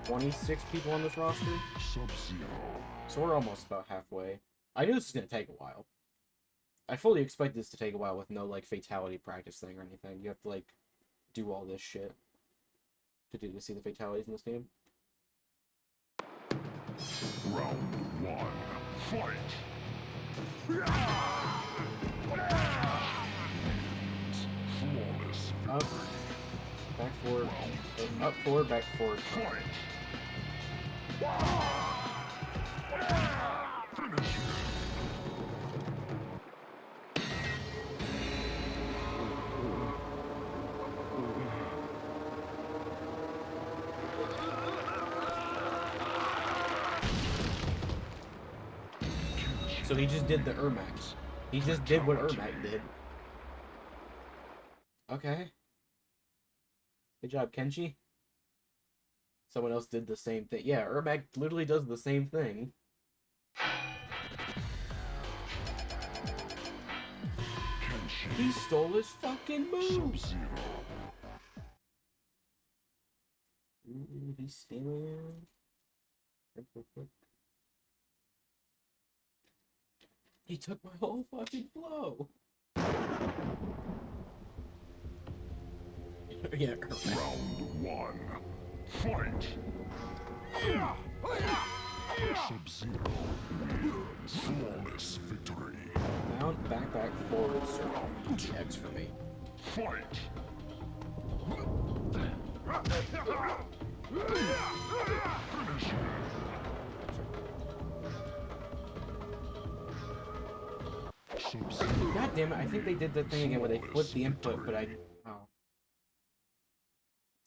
26 people on this roster. Sub-Zero. So we're almost about halfway. I knew this was gonna take a while. I fully expect this to take a while with no like fatality practice thing or anything. You have to like do all this shit to see the fatalities in this game. Round one. Fight. Flawless Up, back forward, up forward, back forward. fight. Finish him. So he just did the Ermac. He just did what Ermac did. Okay. Good job, Kenshi. Someone else did the same thing. Yeah, Ermac literally does the same thing. He stole his fucking move! Ooh, he's stealing. He took my whole fucking flow! Yeah, Round 1. Fight! Sub-Zero wins. Flawless victory. Down, back, forward, circle. X for me. Fight! Finish him. Sub-Zero. God damn it, I think they did the thing again where they flipped the input, but I... Oh.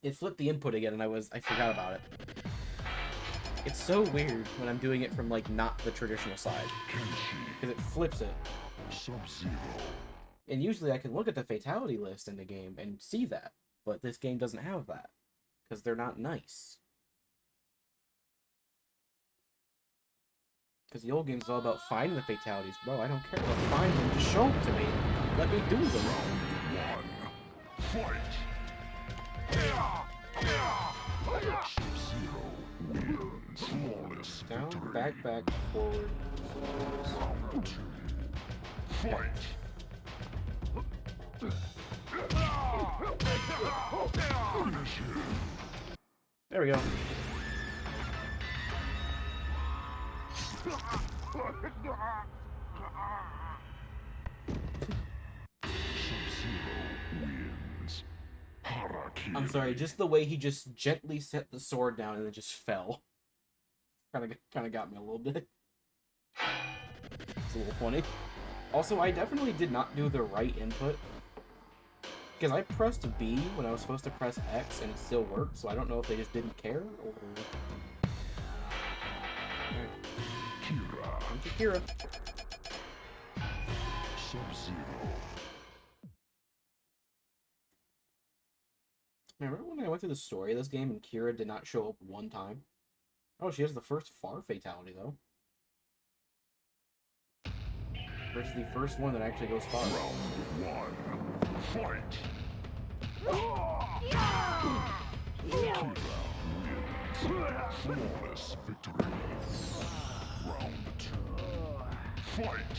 It flipped the input again and I forgot about it. It's so weird when I'm doing it from, like, not the traditional side. Because it flips it. Sub-Zero. And usually I can look at the fatality list in the game and see that. But this game doesn't have that. Because they're not nice. Because the old game's all about finding the fatalities. Bro, I don't care about finding them. Just show them to me. Let me do them. Fight! Sub-Zero wins. Flawless Down, victory. back, forward. Round 2. Fight! Finish him. There we go. Sub-Zero wins. Harakiri. I'm sorry, just the way he just gently set the sword down and then just fell. Kind of got me a little bit. It's a little funny. Also, I definitely did not do the right input. Because I pressed B when I was supposed to press X and it still worked, so I don't know if they just didn't care or... Kira. Thank you, Kira. Sub-Zero. Remember when I went through the story of this game and Kira did not show up one time? Oh, she has the first far fatality, though. Versus the first one that actually goes far. Round 1. Fight! Kira wins. Flawless victory. Round 2. Fight!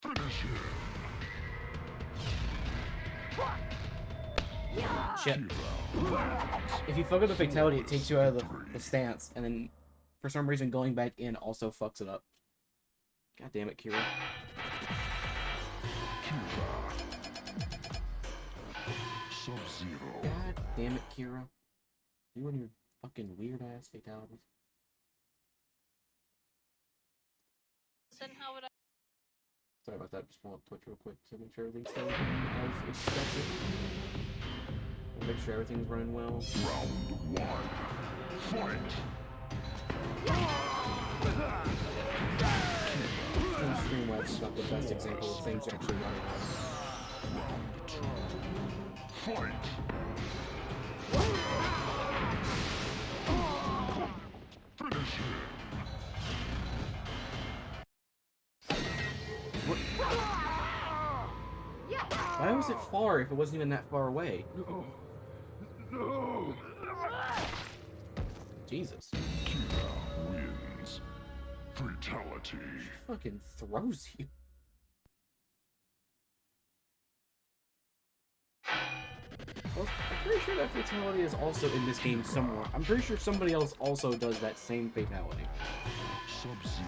Finish him. Shit. If you fuck up the fatality, it takes you out of the stance, and then for some reason going back in also fucks it up. God damn it, Kira. Sub-Zero. God damn it, Kira. You and your fucking weird ass fatalities. Then how would I? Sorry about that, just pull up Twitch real quick to make sure everything's going as expected. Make sure everything's running well. Round 1. Fight! Streamlabs is not the best example of things actually running well. Round 2. Fight! Finish him. Why was it far if it wasn't even that far away? No. Jesus. Kira wins. Fatality. She fucking throws you. Well, I'm pretty sure that fatality is also in this game somewhere. I'm pretty sure somebody else also does that same fatality. Sub-Zero.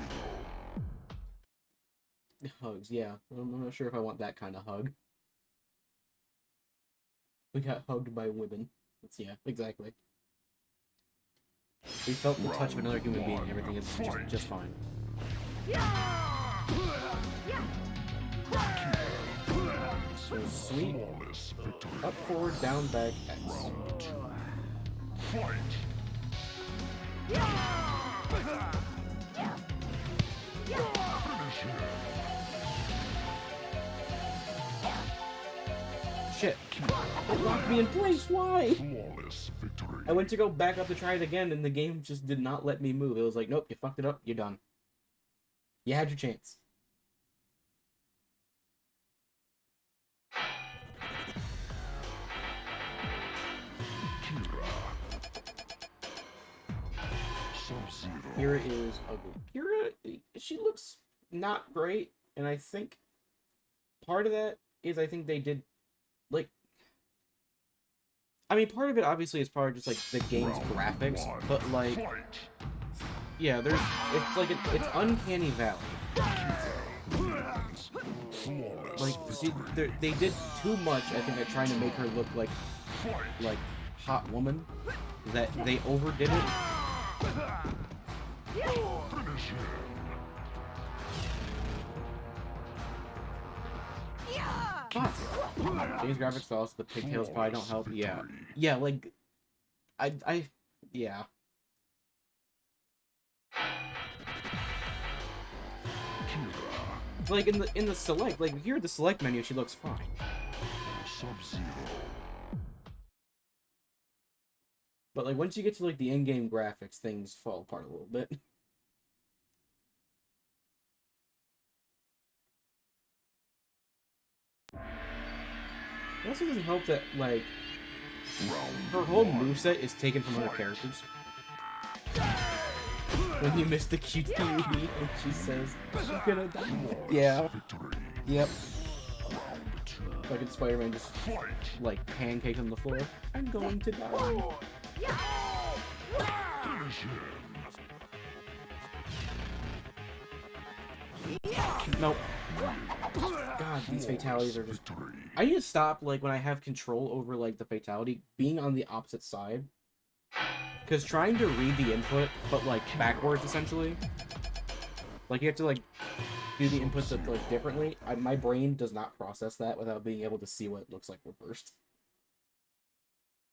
Hugs, yeah. I'm not sure if I want that kind of hug. We got hugged by women. Yeah, exactly. We felt the touch of another human being. Everything is just fine. So sweet. Flawless victory. Up, forward, down, back, X. Round 2. Fight! Shit. It locked me in place, why? Flawless victory. I went to go back up to try it again, and the game just did not let me move. It was like, nope, you fucked it up, you're done. You had your chance. Kira is ugly. Kira, she looks not great, and I think part of that is I think they did, like, I mean, part of it obviously is part of just like the game's graphics, but like, yeah, there's, it's like, it's Uncanny Valley. Like, see, they did too much, I think, at trying to make her look like hot woman, that they overdid it. These graphics also, the pigtails probably don't help. Yeah. Yeah, like, yeah. Like, in the select, like, here at the select menu, she looks fine. But, like, once you get to, like, the in-game graphics, things fall apart a little bit. It also doesn't help that, like, her whole moveset is taken from other characters. When you miss the QTE and she says, I'm gonna die. Yeah. Yep. Fucking Spider-Man just, like, pancakes on the floor. I'm going to die. Nope. God, these fatalities are just... I need to stop, like, when I have control over, like, the fatality, being on the opposite side. Because trying to read the input, but, like, backwards, essentially. Like, you have to, like, do the inputs, like, differently. My brain does not process that without being able to see what it looks like reversed.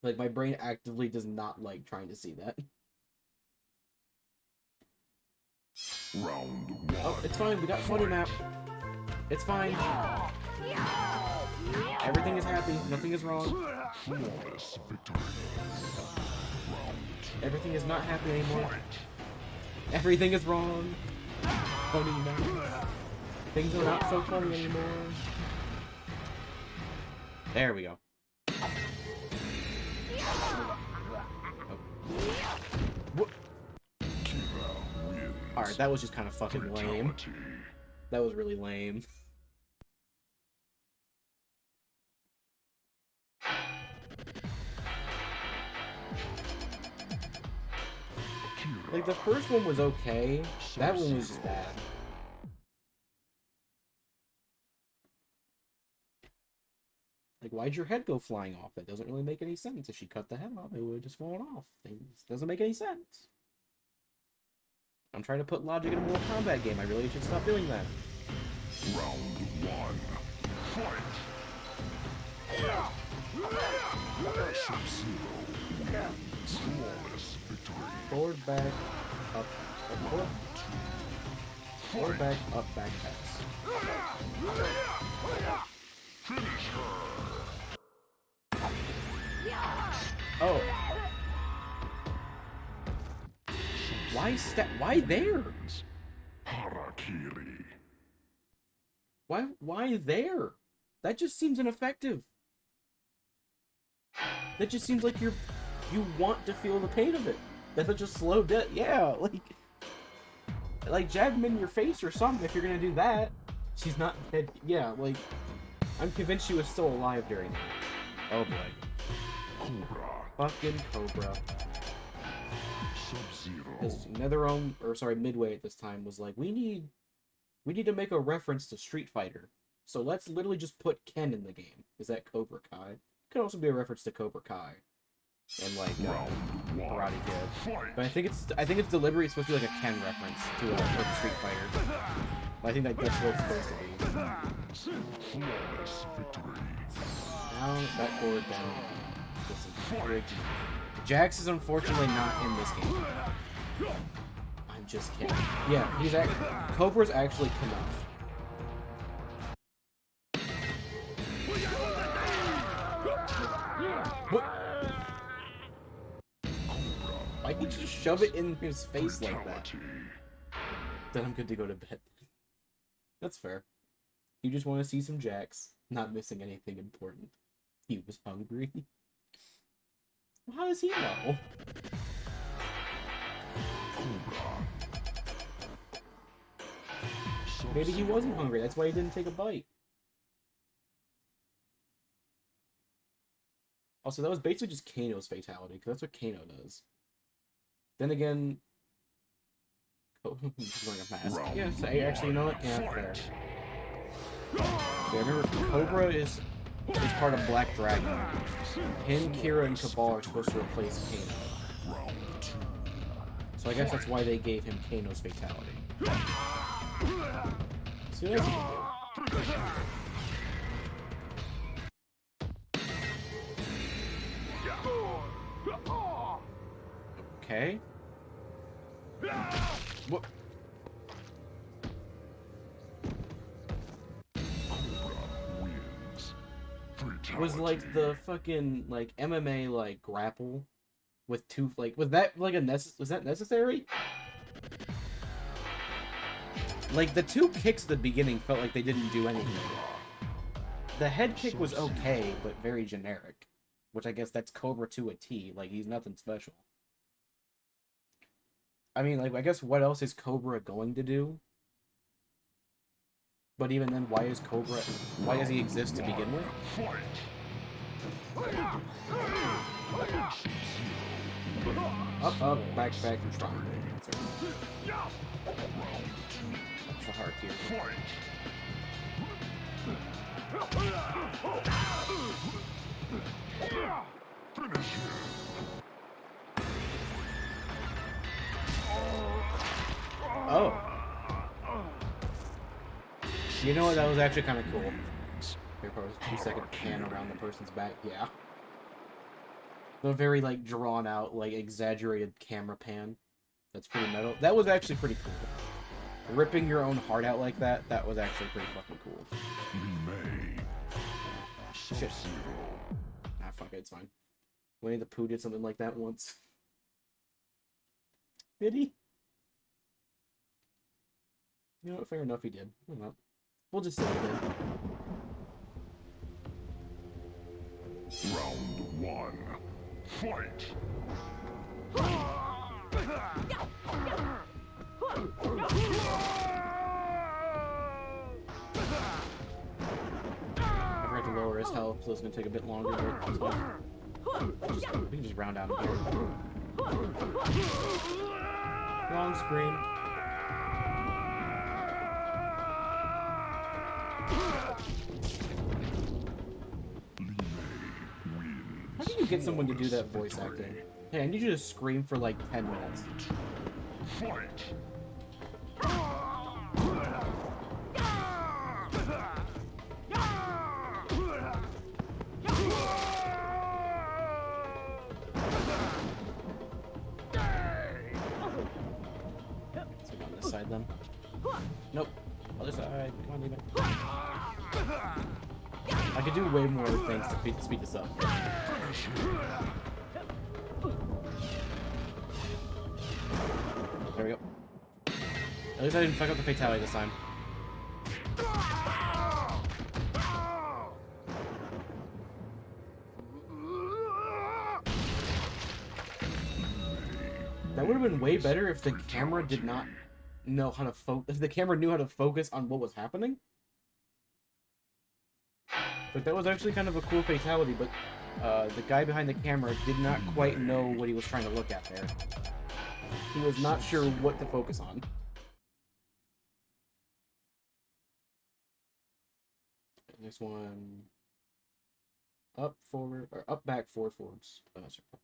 Like, my brain actively does not like trying to see that. Round one. Oh, it's fine. We got funny map. It's fine. Everything is happy. Nothing is wrong. Flawless victory. Everything is not happy anymore. Everything is wrong. Funny map. Things are not so funny anymore. There we go. Alright, that was just kind of fucking lame. That was really lame. Like, the first one was okay. That one was just bad. Like, why'd your head go flying off? That doesn't really make any sense. If she cut the head off, it would have just fallen off. It doesn't make any sense. I'm trying to put logic in a Mortal Kombat game. I really should stop doing that. Round one. Fight. Sub-Zero wins. Flawless victory. Forward, back, up, forward. Forward, back, up, back, X. Finish her. Oh. Why there? Harakiri. Why there? That just seems ineffective. That just seems like you want to feel the pain of it. That's such a slow death. Yeah, like jab him in your face or something if you're gonna do that. She's not dead. Yeah, like, I'm convinced she was still alive during that. Oh boy. Cobra. Fucking Cobra. Sub-Zero. Because Midway at this time was like, we need to make a reference to Street Fighter. So let's literally just put Ken in the game. Is that Cobra Kai? Could also be a reference to Cobra Kai. And like Karate Kid. But I think it's deliberately supposed to be like a Ken reference to like Street Fighter. But I think that's what it's supposed to be. Flawless victory. Down, back, forward, down. This is great. Jax is unfortunately not in this game. I'm just kidding. Yeah, he's Cobra's actually Knuff. What? Why did you shove it in his face like that? Then I'm good to go to bed. That's fair. You just want to see some Jacks, not missing anything important. He was hungry. Well, how does he know? Maybe he wasn't hungry, that's why he didn't take a bite. Also, that was basically just Kano's fatality, because that's what Kano does. Then again... he's wearing a mask. Yes, actually, you know what? Yeah, fair. Yeah, remember, Cobra is part of Black Dragon. Him, Kira, and Cabal are supposed to replace Kano. So I guess that's why they gave him Kano's fatality. See what else he can do. Okay. What? Was like the fucking like MMA like grapple with two was that like was that necessary? Like the two kicks at the beginning felt like they didn't do anything. The head kick was okay, but very generic. Which I guess that's Cobra to a T. Like he's nothing special. I mean, like I guess what else is Cobra going to do? But even then, why does he exist to begin with? Up, back, and try. That's the hard here. Oh. You know what? That was actually kind of cool. Here, probably 2-second pan around the person's back. Yeah. The very, like, drawn out, like, exaggerated camera pan. That's pretty metal. That was actually pretty cool. Ripping your own heart out like that, that was actually pretty fucking cool. Shit. Ah, fuck it, it's fine. Winnie the Pooh did something like that once. Did he? You know what? Fair enough, he did. Well, we'll just say it then. Round 1. Fight! I forgot to lower his health, so it's gonna take a bit longer, but it's fine. We can just round down here. Wrong screen. How do you get someone to do that voice acting? Hey, I need you to scream for like 10 minutes. Fight! So go on this side then. Nope. Other side. Come on, leave it. I could do way more things to speed this up. There we go. At least I didn't fuck up the fatality this time. That would have been way better if the camera did not know how to focus. If the camera knew how to focus on what was happening. But that was actually kind of a cool fatality, but the guy behind the camera did not quite know what he was trying to look at there. He was not sure what to focus on. Next one. Up, forward, or up, back, forward, forwards. Circle.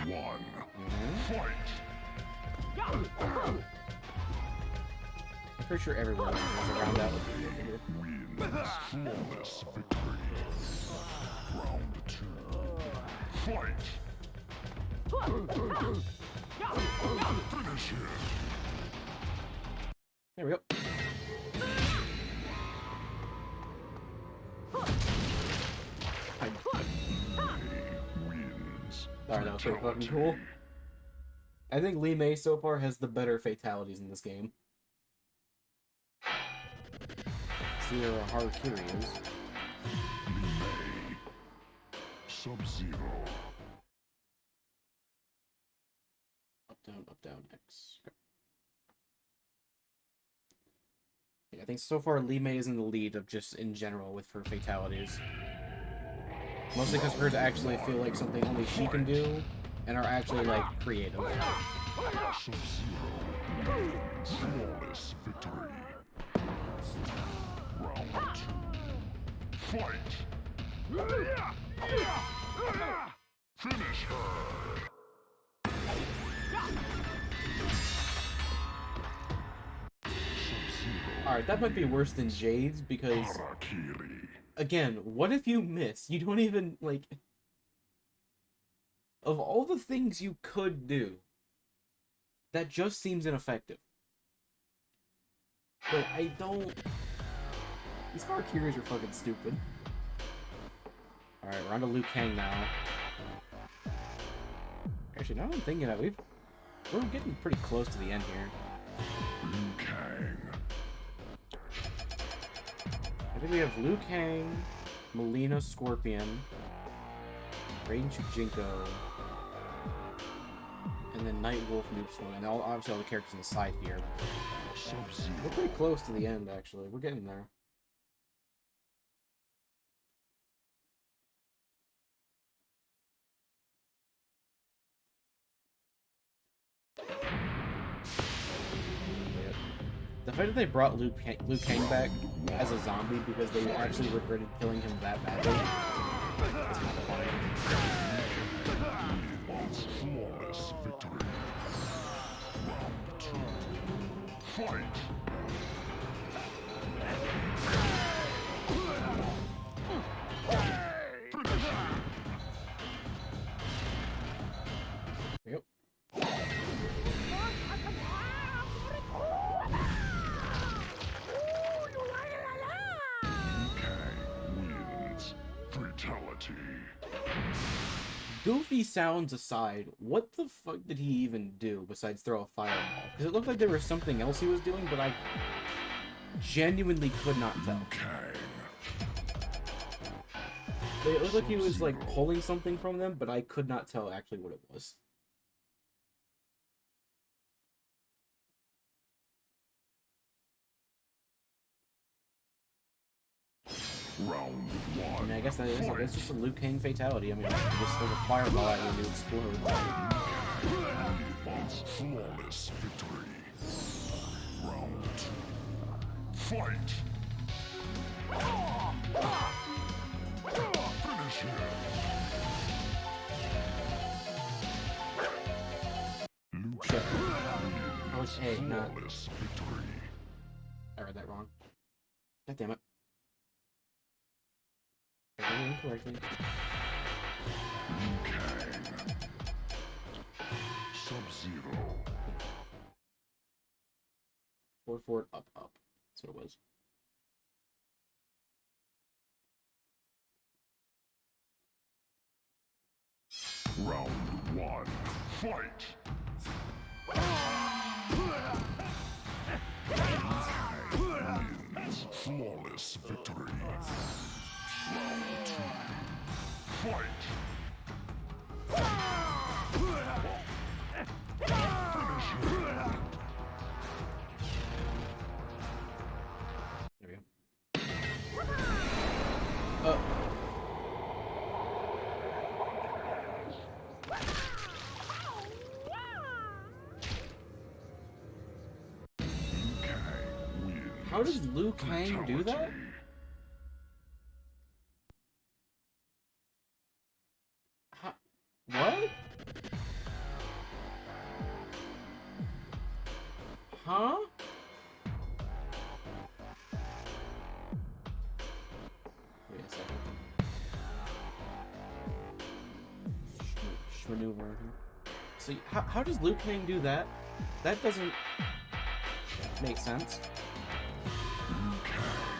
Round 1. Fight! I'm pretty sure everyone has a round out with the figure. Wins flawless victory. Round 2. Fight! Finish him! There we go. Wins. Alright, that was pretty fucking cool. I think Lee May so far has the better fatalities in this game. See where Harakiri is. May. Sub-Zero. Up, down, X. Okay. Yeah, I think so far Lee May is in the lead of just in general with her fatalities. Mostly because hers actually feel like something only she can do and are actually like creative. Sub-Zero wins. Flawless victory. Round 2. Fight! Finish her! Alright, that might be worse than Jade's because, Harakiri. again, what if you miss? You don't even, like... Of all the things you could do, that just seems ineffective. But I don't... These Harakiris are fucking stupid. Alright, we're on to Liu Kang now. Actually, now I'm thinking that we're getting pretty close to the end here. Liu Kang. I think we have Liu Kang, Melina Scorpion, Raiden Chujinko, and then Nightwolf Noob Swan. And obviously all the characters on the side here. Sub-Zero. We're pretty close to the end, actually. We're getting there. The fact that they brought Liu Kang back as a zombie because they actually regretted killing him that badly is kind of funny. Wins. Flawless victory. Round 2. Fight! Finish him! Yep. Wins. Fatality. Goofy sounds aside, what the fuck did he even do besides throw a fireball? Because it looked like there was something else he was doing, but I genuinely could not tell. Kang. It looked like he was like pulling something from them, but I could not tell actually what it was. Round I 1. mean, I guess that is like, it's just a Liu Kang fatality. I mean, just throw a fireball at you and you explode. Wins. Flawless victory. Round 2. Fight! Finish him! Liu Shit. Kang Oh, it's A, not... flawless victory. I read that wrong. God damn it. I read it incorrectly. Liu Kang. Sub-Zero. Forward, up, up. That's what it was. Round 1. Fight! Wins. Flawless victory. Round 2. Fight! Finish him! There we go. How does Liu Kang do that? What? Huh? Wait a second. maneuver here. So how does Liu Kang do that? That doesn't make sense.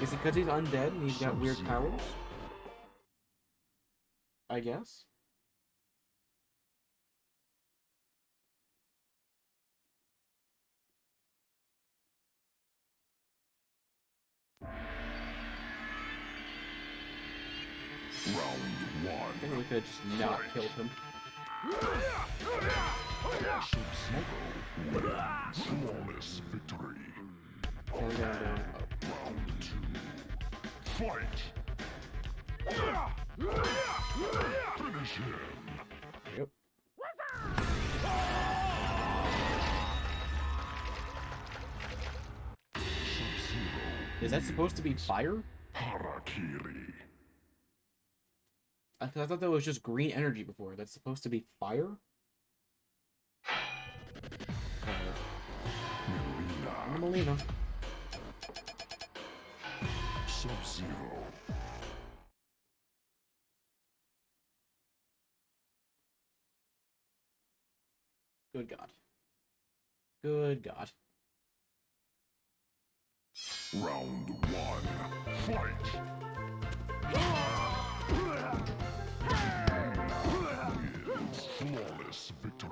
Is it because he's undead and he's got weird powers? I guess. Round I think we could have just not killed him. Sub-Zero wins. Flawless victory. Down. Round 2. Fight! Finish him! Yep. Sub-Zero. Is that supposed to be fire? Harakiri. I thought that was just green energy before. That's supposed to be fire? Melina. Melina. Sub-Zero. Good God. Good God. Round 1. Fight! Wins. Flawless victory.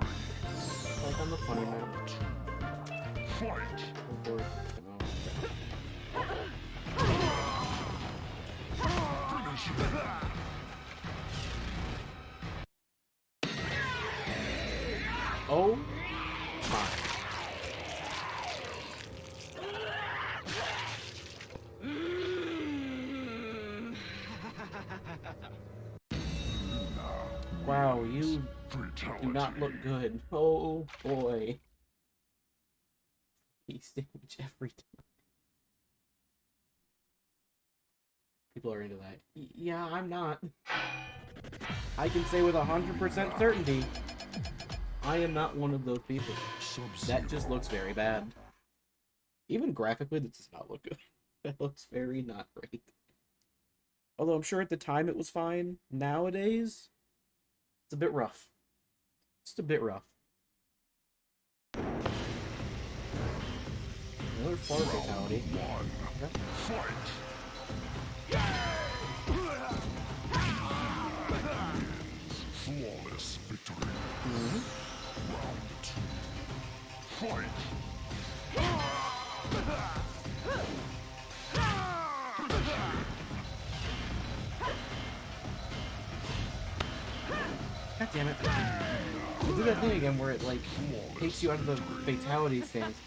Like on the funny map. Round 2. Fight! Go for it. Finish him! Oh my. Wow, you Fatality. do not look good. Oh boy. He stage every time. People are into that. Yeah, I'm not. I can say with 100% certainty, I am not one of those people. That just looks very bad. Even graphically, that does not look good. That looks very not great. Although I'm sure at the time it was fine. Nowadays, it's a bit rough. Just a bit rough. Another far fatality. Okay. Fight! Flawless victory. Round 2. Fight! God damn it. We'll do that thing again where it, like, takes you out of the fatality stance.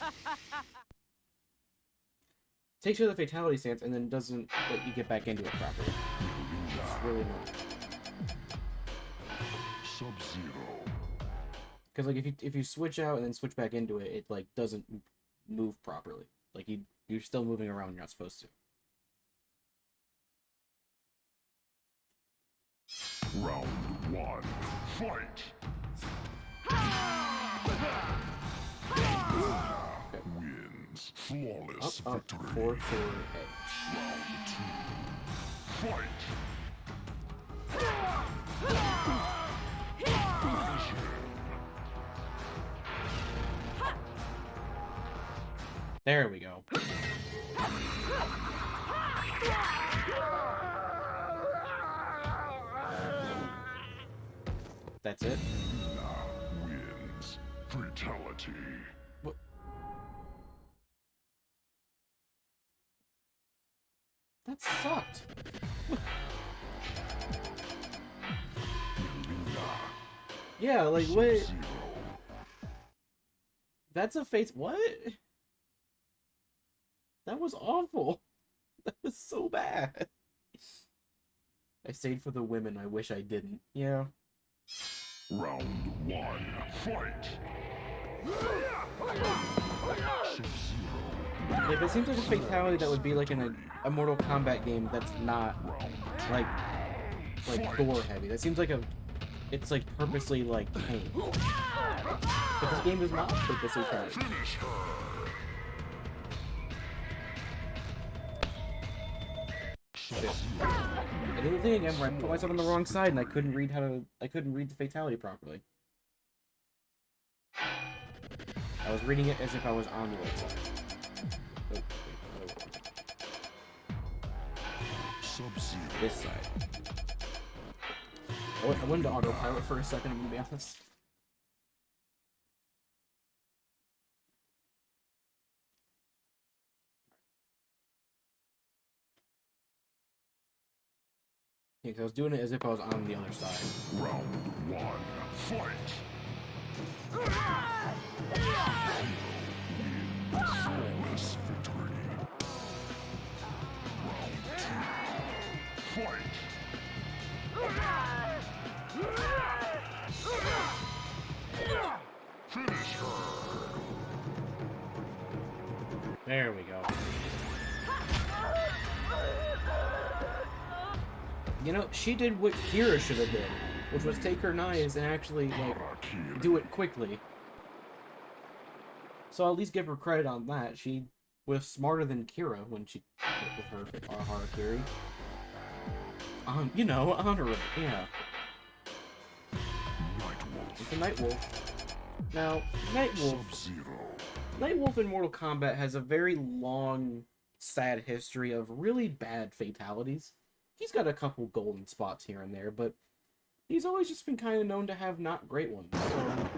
Takes you out of the fatality stance and then doesn't let you get back into it properly. It's really annoying. Sub-Zero. Because, like, if you switch out and then switch back into it, it, like, doesn't move properly. Like, you're still moving around when you're not supposed to. Round 1. Fight! Okay. Wins. Flawless Up, victory. 4, 4, A. Round 2. Fight! Finish him. There we go. That's it? Wins. Fatality. What? That sucked. Yeah, like, what? Sub-Zero. That's a face. What? That was awful. That was so bad. I stayed for the women. I wish I didn't. Yeah. Round 1. Fight! Sub-Zero. Like, it seems like a fatality that would be like in a Mortal Kombat game that's not like gore heavy. That seems like it's like purposely like pain. But this game is not purposely pain. Finish her. I did the thing again where I put myself on the wrong side and I couldn't read the fatality properly. I was reading it as if I was on the website. Oh, wait, Sub-Zero. this side. I went to autopilot for a second, I'm gonna be honest. Yeah, 'cause I was doing it as if I was on the other side. Round 1. Fight! Flawless victory. Round 2. Fight! Finish her! There we go. You know, she did what Kira should have did, which was take her knives and actually, like, do it quickly. So I'll at least give her credit on that. She was smarter than Kira when she hit with her Harakiri. You know, honor it, yeah. Nightwolf. It's a Nightwolf. Now, Nightwolf Sub-Zero. in Mortal Kombat has a very long, sad history of really bad fatalities. He's got a couple golden spots here and there, but he's always just been kind of known to have not great ones. So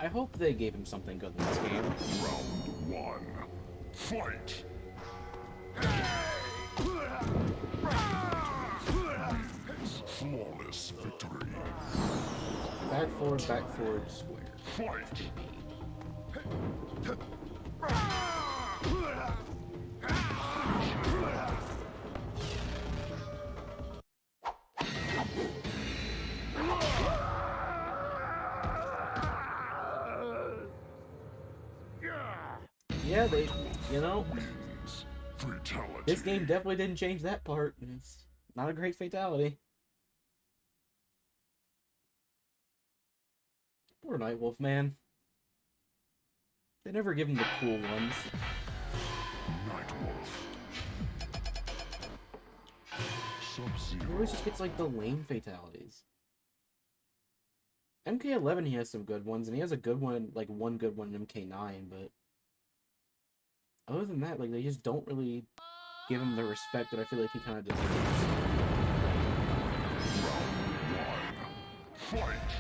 I hope they gave him something good in this game. Round 1. Fight! Flawless victory. Back forward, square. Fight! Yeah, you know, Fatality. this game definitely didn't change that part. It's not a great fatality. Poor Nightwolf, man. They never give him the cool ones. Nightwolf. He Sub-Zero. always just gets, like, the lame fatalities. MK11, he has some good ones, and he has a good one, like, one good one in MK9, but other than that, like, they just don't really give him the respect that I feel like he kind of deserves. Round 1. Fight!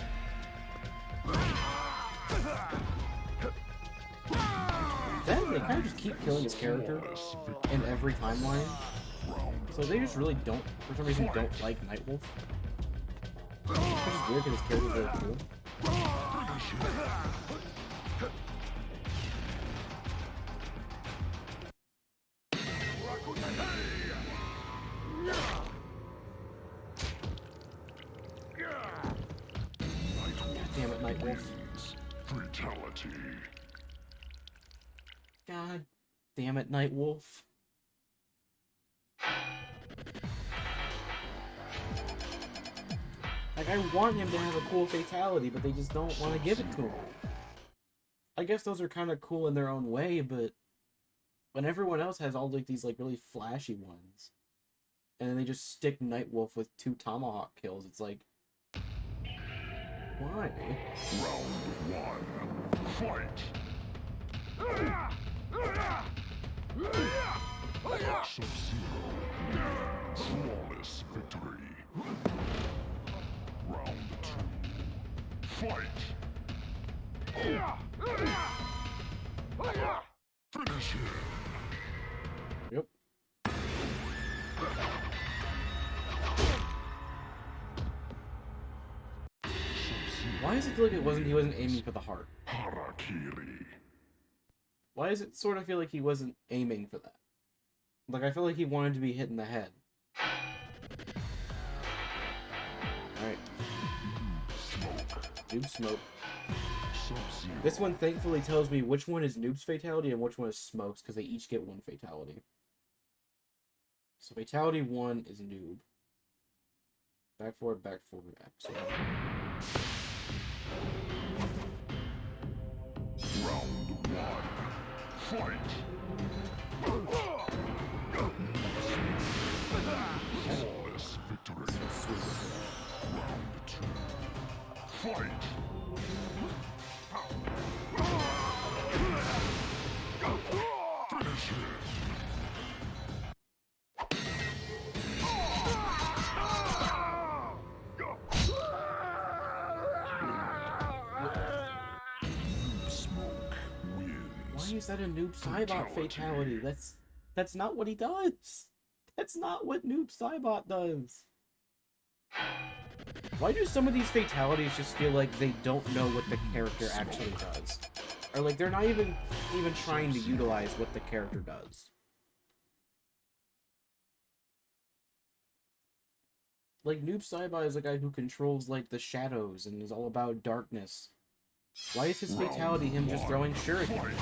Then they kind of just keep killing his character in every timeline, so they just really don't, for some reason, don't like Nightwolf. Which is weird because his character's really cool. God damn it, Nightwolf. Fatality. God damn it, Nightwolf. Like, I want him to have a cool fatality, but they just don't want to give it to him. I guess those are kind of cool in their own way, but when everyone else has all like these like really flashy ones, and then they just stick Nightwolf with 2 tomahawk kills, it's like, why? Round 1. Fight! Sub-Zero. Flawless victory. Round 2. Fight! Finish him! Yep. Why does it feel like he wasn't aiming for the heart? Harakiri. Why does it sort of feel like he wasn't aiming for that? Like, I feel like he wanted to be hit in the head. Alright. Noob smoke. Sub-Zero. This one thankfully tells me which one is Noob's fatality and which one is Smoke's, because they each get 1 fatality. So fatality 1 is Noob. Back forward, absolutely. Round 1. Fight! Flawless victory. Round 2. Fight! Smoke Why wins. is that a Noob Saibot fatality? That's not what he does. That's not what Noob Saibot does. Why do some of these fatalities just feel like they don't know what the character actually does? Or like they're not even trying to utilize what the character does. Like Noob Saibot is a guy who controls like the shadows and is all about darkness. Why is his fatality him just throwing shurikens?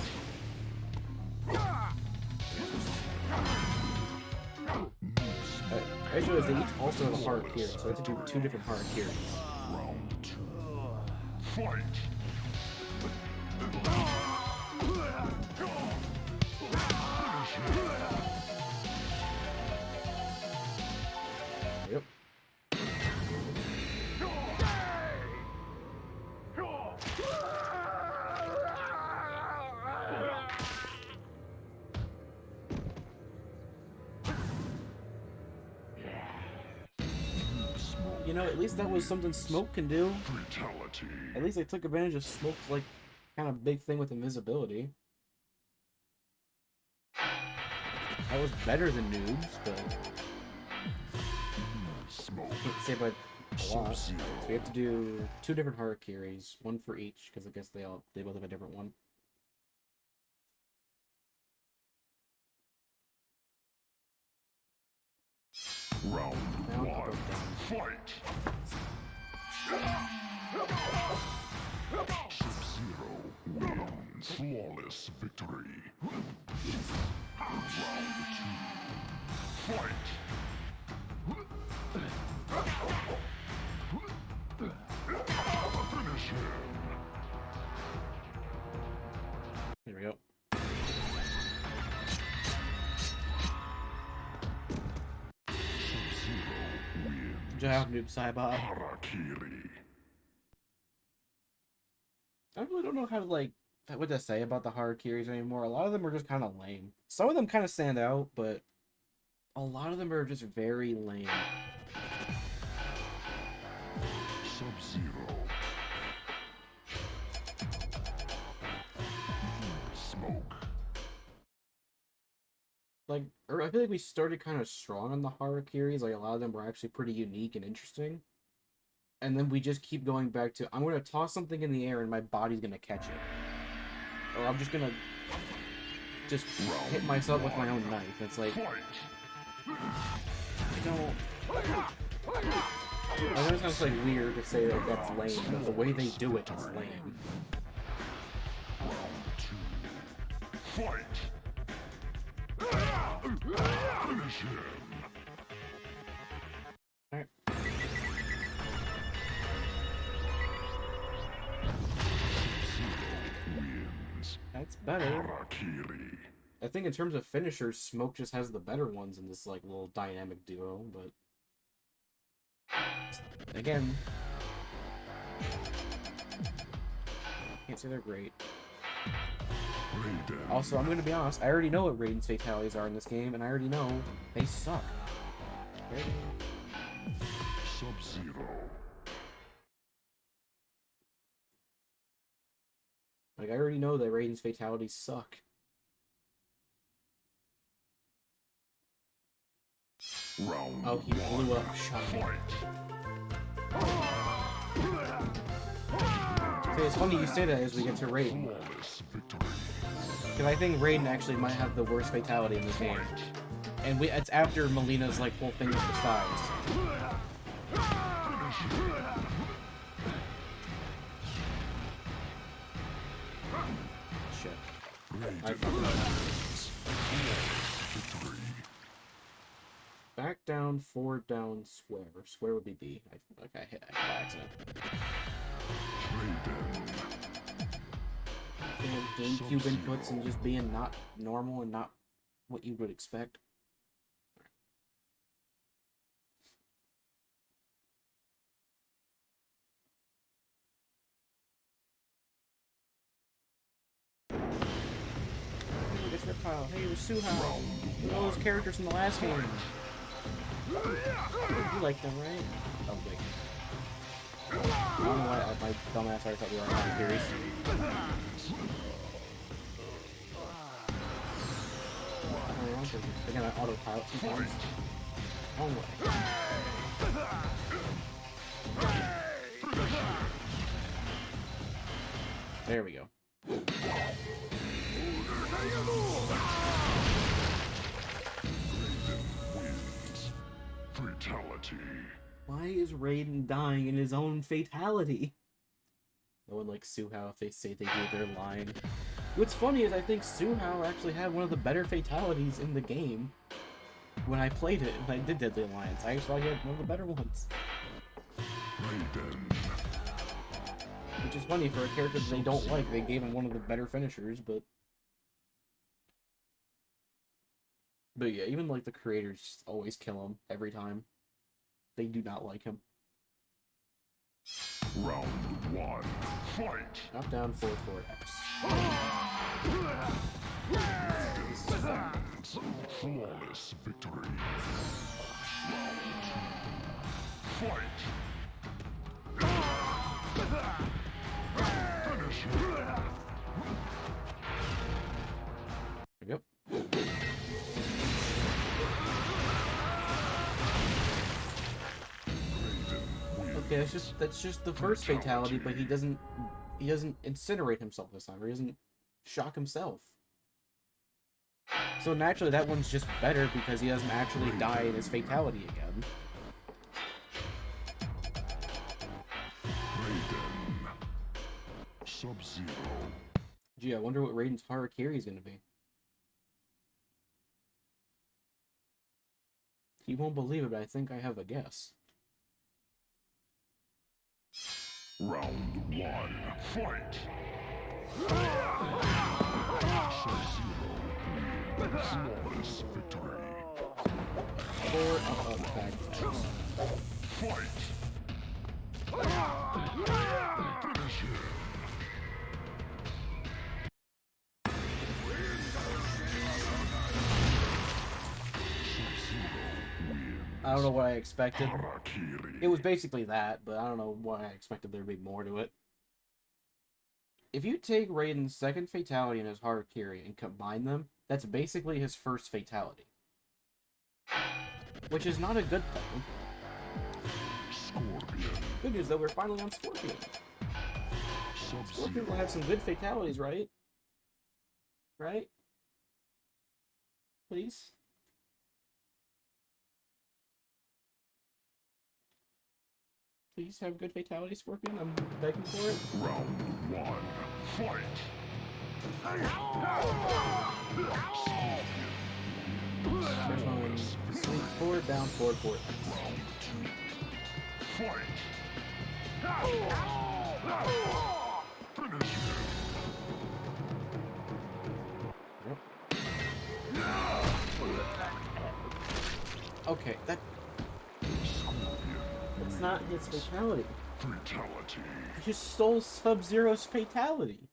I just realized they each also have a Harakiri, so I have to do 2 different Harakiris. Round 2. Fight! Yep. You know, at least that was something Smoke can do. Fatality. At least they took advantage of Smoke's, like, kind of big thing with invisibility. That was better than Noob's, but Smoke. can't say by a lot. So we have to do 2 different Harakiris, 1 for each, because I guess they both have a different one. Round Now, 1. Fight! Sub-Zero wins. Flawless victory. Round 2. Fight! Finish him. There we go. Sub-Zero wins. Good job, Noob Saibot. Harakiri. I really don't know how to, like, what to say about the Harakiris anymore. A lot of them are just kind of lame. Some of them kind of stand out, but a lot of them are just very lame. Sub-Zero. Smoke. Like, I feel like we started kind of strong on the Harakiris. Like, a lot of them were actually pretty unique and interesting. And then we just keep going back to, I'm going to toss something in the air and my body's going to catch it. Or I'm just going to just hit myself with my own knife. It's like, I don't... I know it sounds like weird to say that that's lame, but the way they do it is lame. Round 2. Fight! Finish him. Alright. Wins. That's better. Harakiri. I think in terms of finishers, Smoke just has the better ones in this, like, little dynamic duo, but... Again... Can't say they're great. Raiden. Also, I'm gonna be honest, I already know what Raiden's fatalities are in this game, and I already know they suck. Okay? Sub-Zero. Like, I already know that Raiden's fatalities suck. Round Oh, he blew up. Shocking. See, it's funny you say that as we get to Raiden. Flawless victory. Because I think Raiden actually might have the worst fatality in this game. And it's after Melina's, like, whole thing with the sides. Shit. I fucked up. Victory. Back down, forward down, square. Square would be B. I hit by accident. Raiden. GameCube inputs and just being not normal and not what you would expect. I guess Reptile. Hey, it was Suha. You know those characters from the last game. You like them, right? Oh, wait. I don't know why my dumbass already thought we were on Fatalities. They're gonna autopilot sometimes. Wrong way. There we go. Fatality. Why is Raiden dying in his own fatality? No one likes Suhao if they say they do their line. What's funny is I think Suhao actually had one of the better fatalities in the game. When I played it, when I did Deadly Alliance, I actually thought he had one of the better ones. Raiden. Which is funny for a character that they don't like. They gave him one of the better finishers, but... But yeah, even like the creators just always kill him every time. They do not like him. Round 1. Fight! Up, down, forward, forward, X. Flawless victory. Round 2. Fight! Finish him. Yep. Okay, that's just the first fatality, but he doesn't incinerate himself this time, or he doesn't shock himself. So naturally that one's just better because he doesn't actually die in his fatality again. Raiden. Sub-Zero. Gee, I wonder what Raiden's Harakiri is gonna be. You won't believe it, but I think I have a guess. Round 1. Fight! Sub-Zero. Flawless victory. Forward, up, back. Fight! Finish him. I don't know what I expected. Harakiri. It was basically that, but I don't know why I expected there to be more to it. If you take Raiden's second fatality and his Harakiri and combine them, that's basically his first fatality. Which is not a good thing. Scorpion. Good news though, we're finally on Scorpion. Scorpion will have some good fatalities, right? Right? Please? Please have good fatality, Scorpion. I'm begging for it. Round 1. Fight! First one, sleep, forward, down, forward, forward. Round 2. Fight! Finish him. Yep. Okay, that's not his fatality. Fatality. He just stole Sub-Zero's fatality.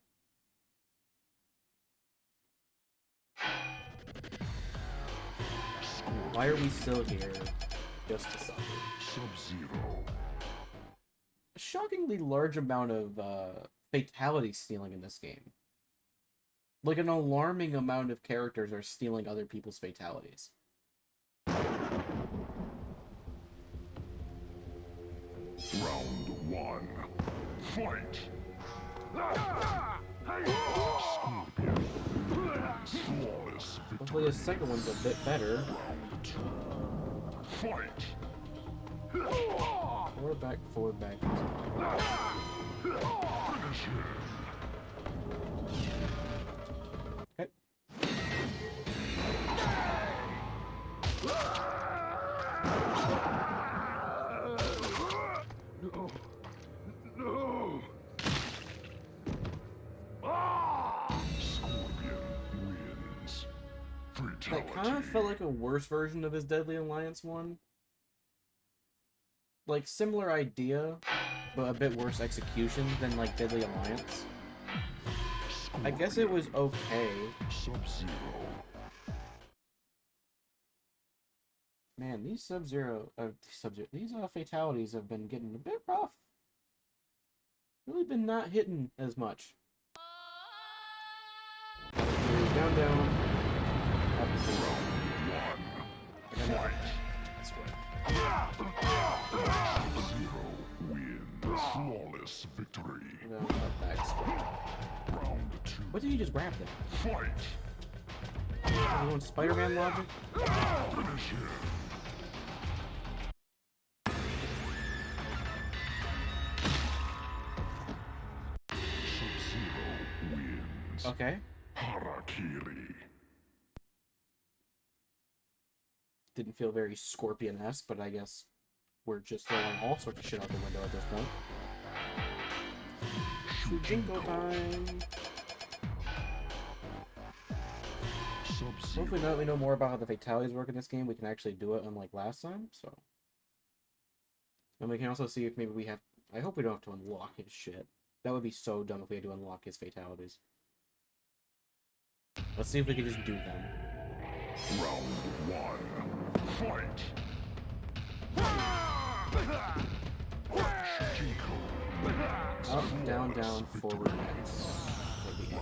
Why are we still here? Just to suffer. Sub-Zero. A shockingly large amount of fatality stealing in this game. Like an alarming amount of characters are stealing other people's fatalities. Round 1. Fight! Scorpion. Flawless victory. Hopefully his second one's a bit better. Round 2. Fight! Forward, back, forward, back. Finish him. Okay. No! Scorpion wins. Fatality. That kind of felt like a worse version of his Deadly Alliance one. Like, similar idea, but a bit worse execution than, like, Deadly Alliance. I guess it was okay. Sub-Zero. Man, these these fatalities have been getting a bit rough. Really been not hitting as much. Down, down. Up, zero. That's right. Zero wins. Flawless victory. Down, up, back, square. Round 2. What did you just grab there? Fight. Are you on Spider-Man logic? Finish him. Sub-Zero wins. Okay. Harakiri. Didn't feel very Scorpion-esque, but I guess we're just throwing all sorts of shit out the window at this point. Shujinko time! Hopefully now that we know more about how the fatalities work in this game, we can actually do it unlike last time, so... And we can also see if maybe we have... I hope we don't have to unlock his shit. That would be so dumb if we had to unlock his fatalities. Let's see if we can just do them. Round 1. Fight! Up, down, down, forward, X. Maybe A.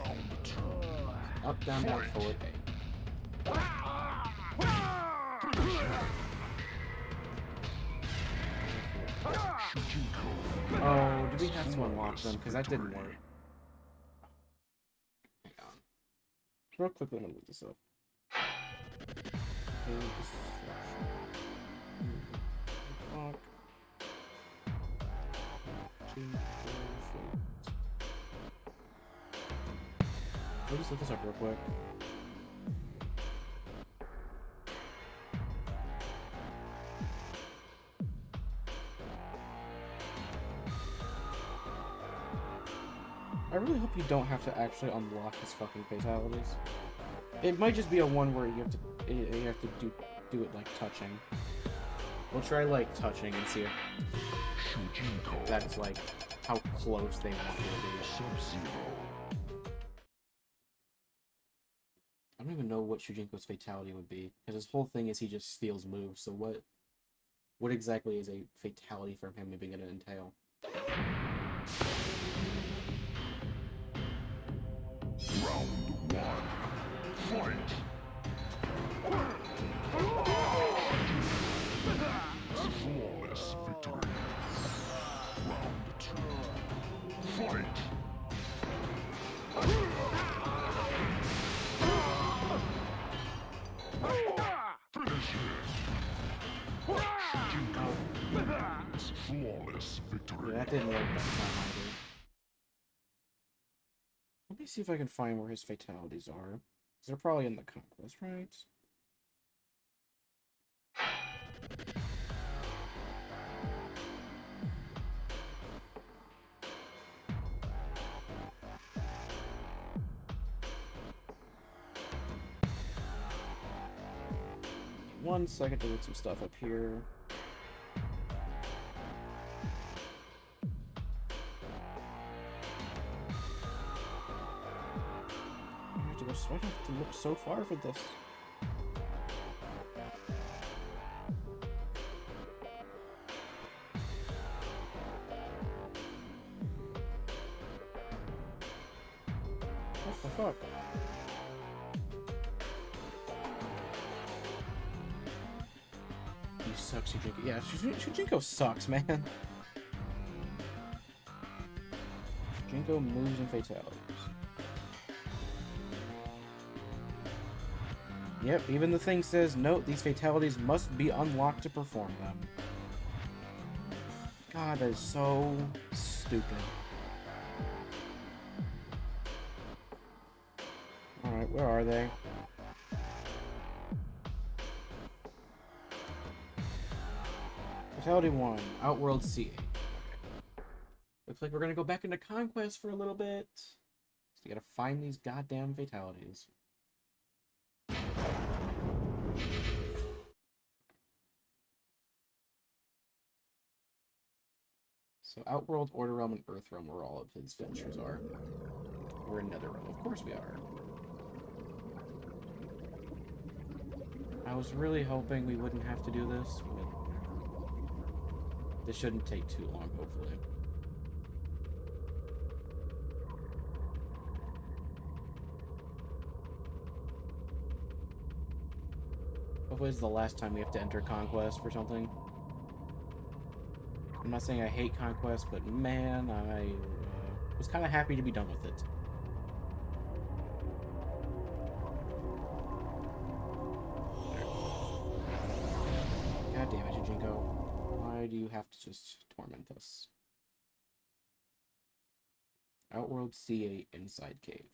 Up, down, down, forward, A. Oh, do we have to unlock them? Because that didn't work. Hang on. Real quickly, I'm gonna look this up. I'll just look this up real quick. I really hope you don't have to actually unlock his fucking fatalities. It might just be a one where you have to do it like touching. We'll try like touching and see if that's like how close they want you to be. Sub-Zero. I don't even know what Shujinko's fatality would be, because his whole thing is he just steals moves. So what exactly is a fatality for him even going to entail? Round 1. Fight! Flawless victory. Round 2. Fight! Finish him! Flawless victory. Yeah, that didn't work that time either. Let me see if I can find where his fatalities are. 'Cause they're probably in the conquest, right? One second to look some stuff up here. I don't have to look so far for this. What the fuck? You suck, Shujinko. Yeah, Shujinko sucks, man. Shujinko moves and fatalities. Yep, even the thing says, note, these fatalities must be unlocked to perform them. God, that is so stupid. Alright, where are they? Fatality 1, Outworld CA. Okay. Looks like we're gonna go back into Conquest for a little bit. So you gotta find these goddamn fatalities. So Outworld, Order Realm, and Earth Realm where all of his ventures are. We're in Nether Realm, of course we are. I was really hoping we wouldn't have to do this, but this shouldn't take too long, hopefully. Hopefully this is the last time we have to enter Conquest for something. I'm not saying I hate Conquest, but man, I was kind of happy to be done with it. God damn it, Yujinko. Why do you have to just torment us? Outworld C8 inside cave.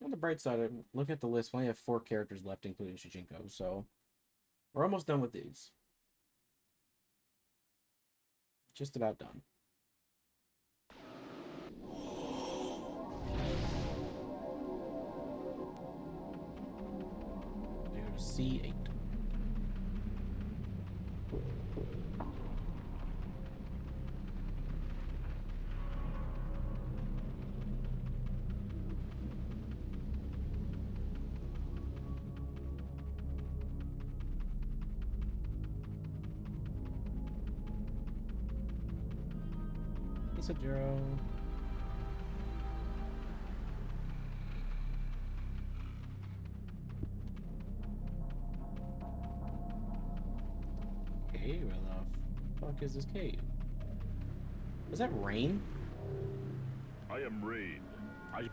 On the bright side, I'm looking at the list, we only have 4 characters left, including Shujinko, so we're almost done with these. Just about done. Go to C8. Zero. Okay, where the fuck is this cave? Was that rain? I am Rain. I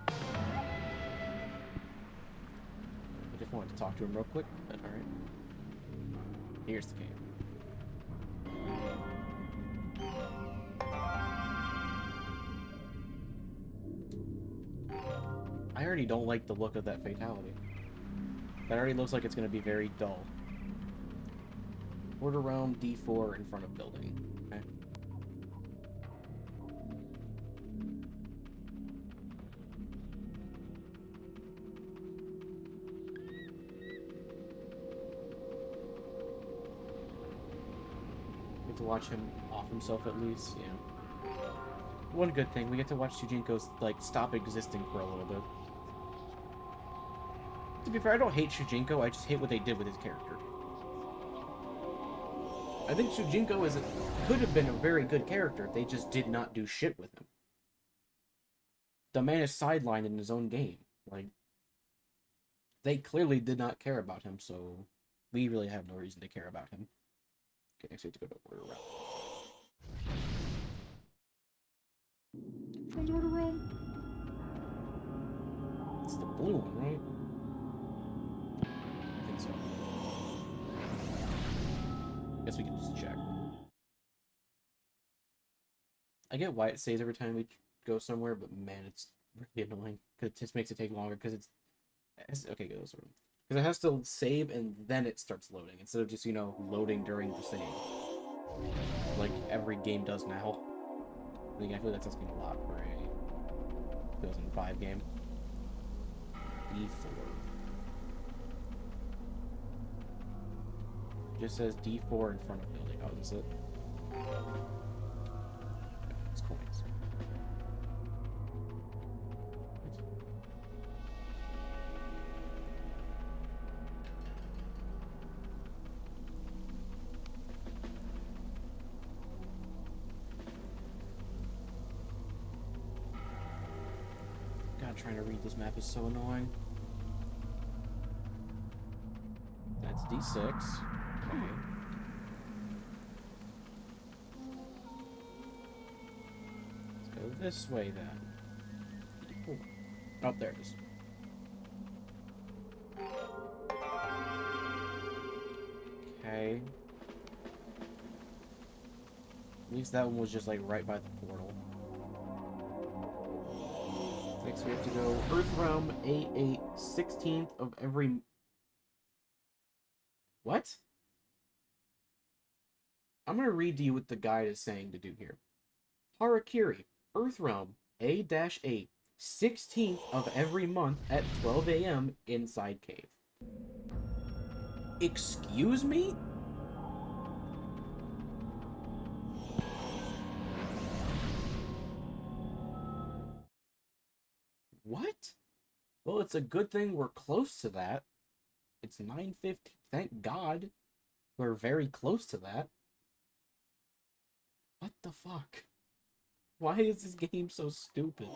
just wanted to talk to him real quick, but alright. Here's the cave. I already don't like the look of that fatality. That already looks like it's going to be very dull. Order realm D4 in front of building. Okay. Get to watch him off himself at least, yeah. One good thing, we get to watch Shujinko's, like, stop existing for a little bit. To be fair, I don't hate Shujinko, I just hate what they did with his character. I think Shujinko could have been a very good character, they just did not do shit with him. The man is sidelined in his own game. Like, they clearly did not care about him, so we really have no reason to care about him. Okay, next we have to go to order realm. Which one's order realm? It's the blue one, right? I think so. Guess we can just check. I get why it saves every time we go somewhere, but man, it's really annoying. Because it just makes it take longer, because it's... Okay, go this way. Because it has to save, and then it starts loading, instead of just, you know, loading during the save. Like every game does now. I feel like that's asking a lot for a 2005 game. D4. Just says D4 in front of building. Oh, is it? It's coins. God, trying to read this map is so annoying. That's D6. Okay. Let's go this way then. Oh, there it is. Okay. At least that one was just like right by the portal. Next we have to go Earth Realm A8, 16th of every... What? I'm going to read to you what the guide is saying to do here. Harakiri, Earth Realm A-8, 16th of every month at 12 a.m. inside cave. Excuse me? What? Well, it's a good thing we're close to that. It's 9:50. Thank God. We're very close to that. What the fuck? Why is this game so stupid?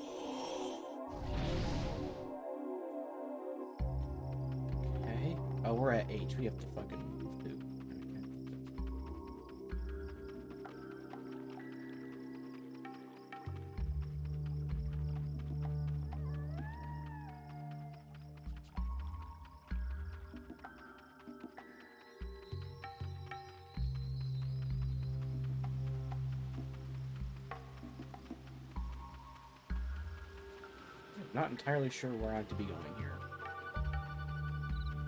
Okay. Oh, we're at H. We have to fucking move too. Not entirely sure where I have to be going here.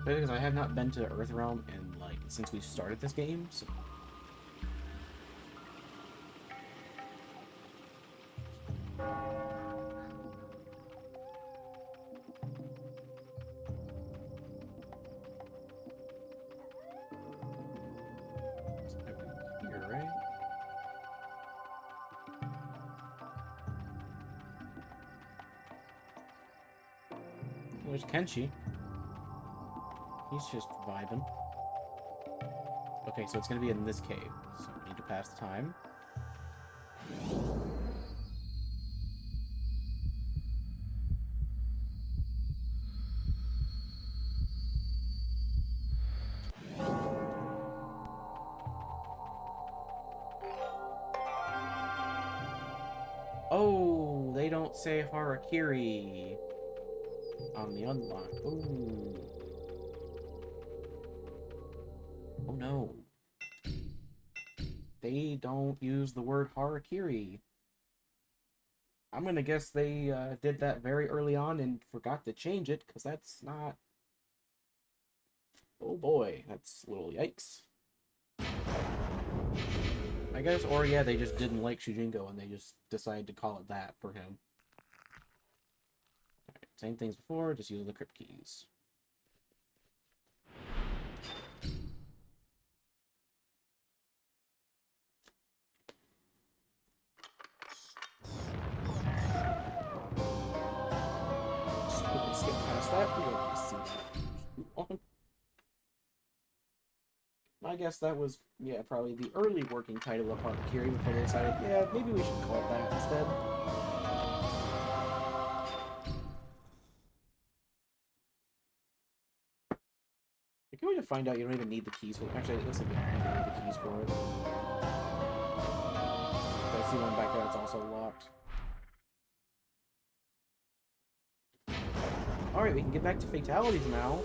Because I have not been to Earthrealm in, like, since we started this game, so... Here, right? There's Kenshi. He's just vibing. Okay, so it's gonna be in this cave. So we need to pass the time. Oh, they don't say Harakiri on the unlock. Ooh. Oh no. They don't use the word Harakiri. I'm gonna guess they did that very early on and forgot to change it, because that's not... Oh boy, that's a little yikes. I guess, or yeah, they just didn't like Shujinko and they just decided to call it that for him. Alright, same things before, just use the crypt keys. Skip past that. We don't need to see that. I guess that was, yeah, probably the early working title of Harakiri before they decided, yeah, maybe we should call it that instead. You're going to find out you don't even need the keys for it. Actually, it looks like you don't even need the keys for it. But I see one back there that's also locked. Alright, we can get back to Fatalities now.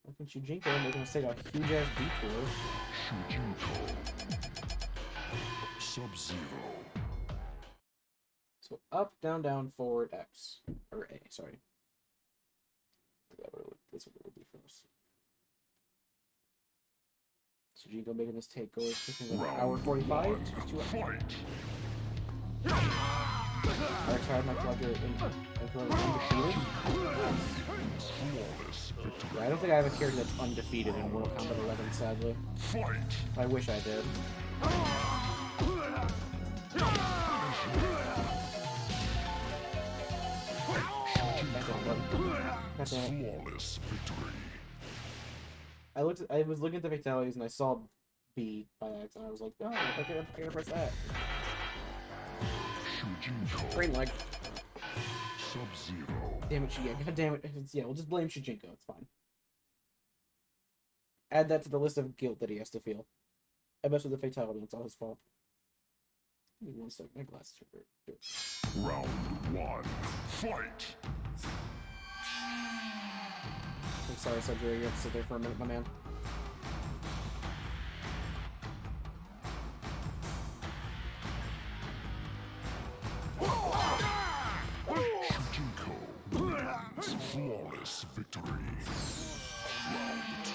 Fucking Shujinko making us take a huge ass detour. Shujinko. Sub-Zero. So up, down, down, forward, X. Or A, sorry. That's what it would be for us. Shujinko making us take over. This is like hour 45. It's 2 hours. I tried my plugger undefeated. Yeah, I don't think I have a character that's undefeated in Mortal Kombat 11, sadly. I wish I did. That's all. Flawless victory. I was looking at the fatalities and I saw B by accident. I was like, oh, I gotta press that. Shujinko. Brain lag. Sub-Zero. Damn it, Shujinko. God damn it. Yeah, we'll just blame Shujinko. It's fine. Add that to the list of guilt that he has to feel. I messed with the fatality. It's all his fault. Give me 1 second. My glasses are very... Round 1. Fight! I'm sorry, Sub-Zero. You have to sit there for a minute, my man. Shujinko. Flawless victory. Round 2.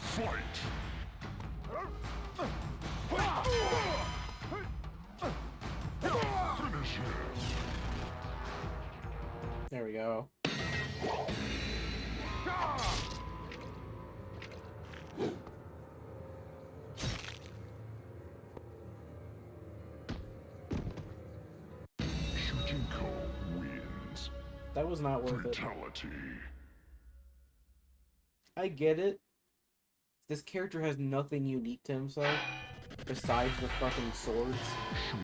Fight! Finish him. There we go. Shujinko wins. That was not worth it. Fatality. I get it. This character has nothing unique to himself besides the fucking swords.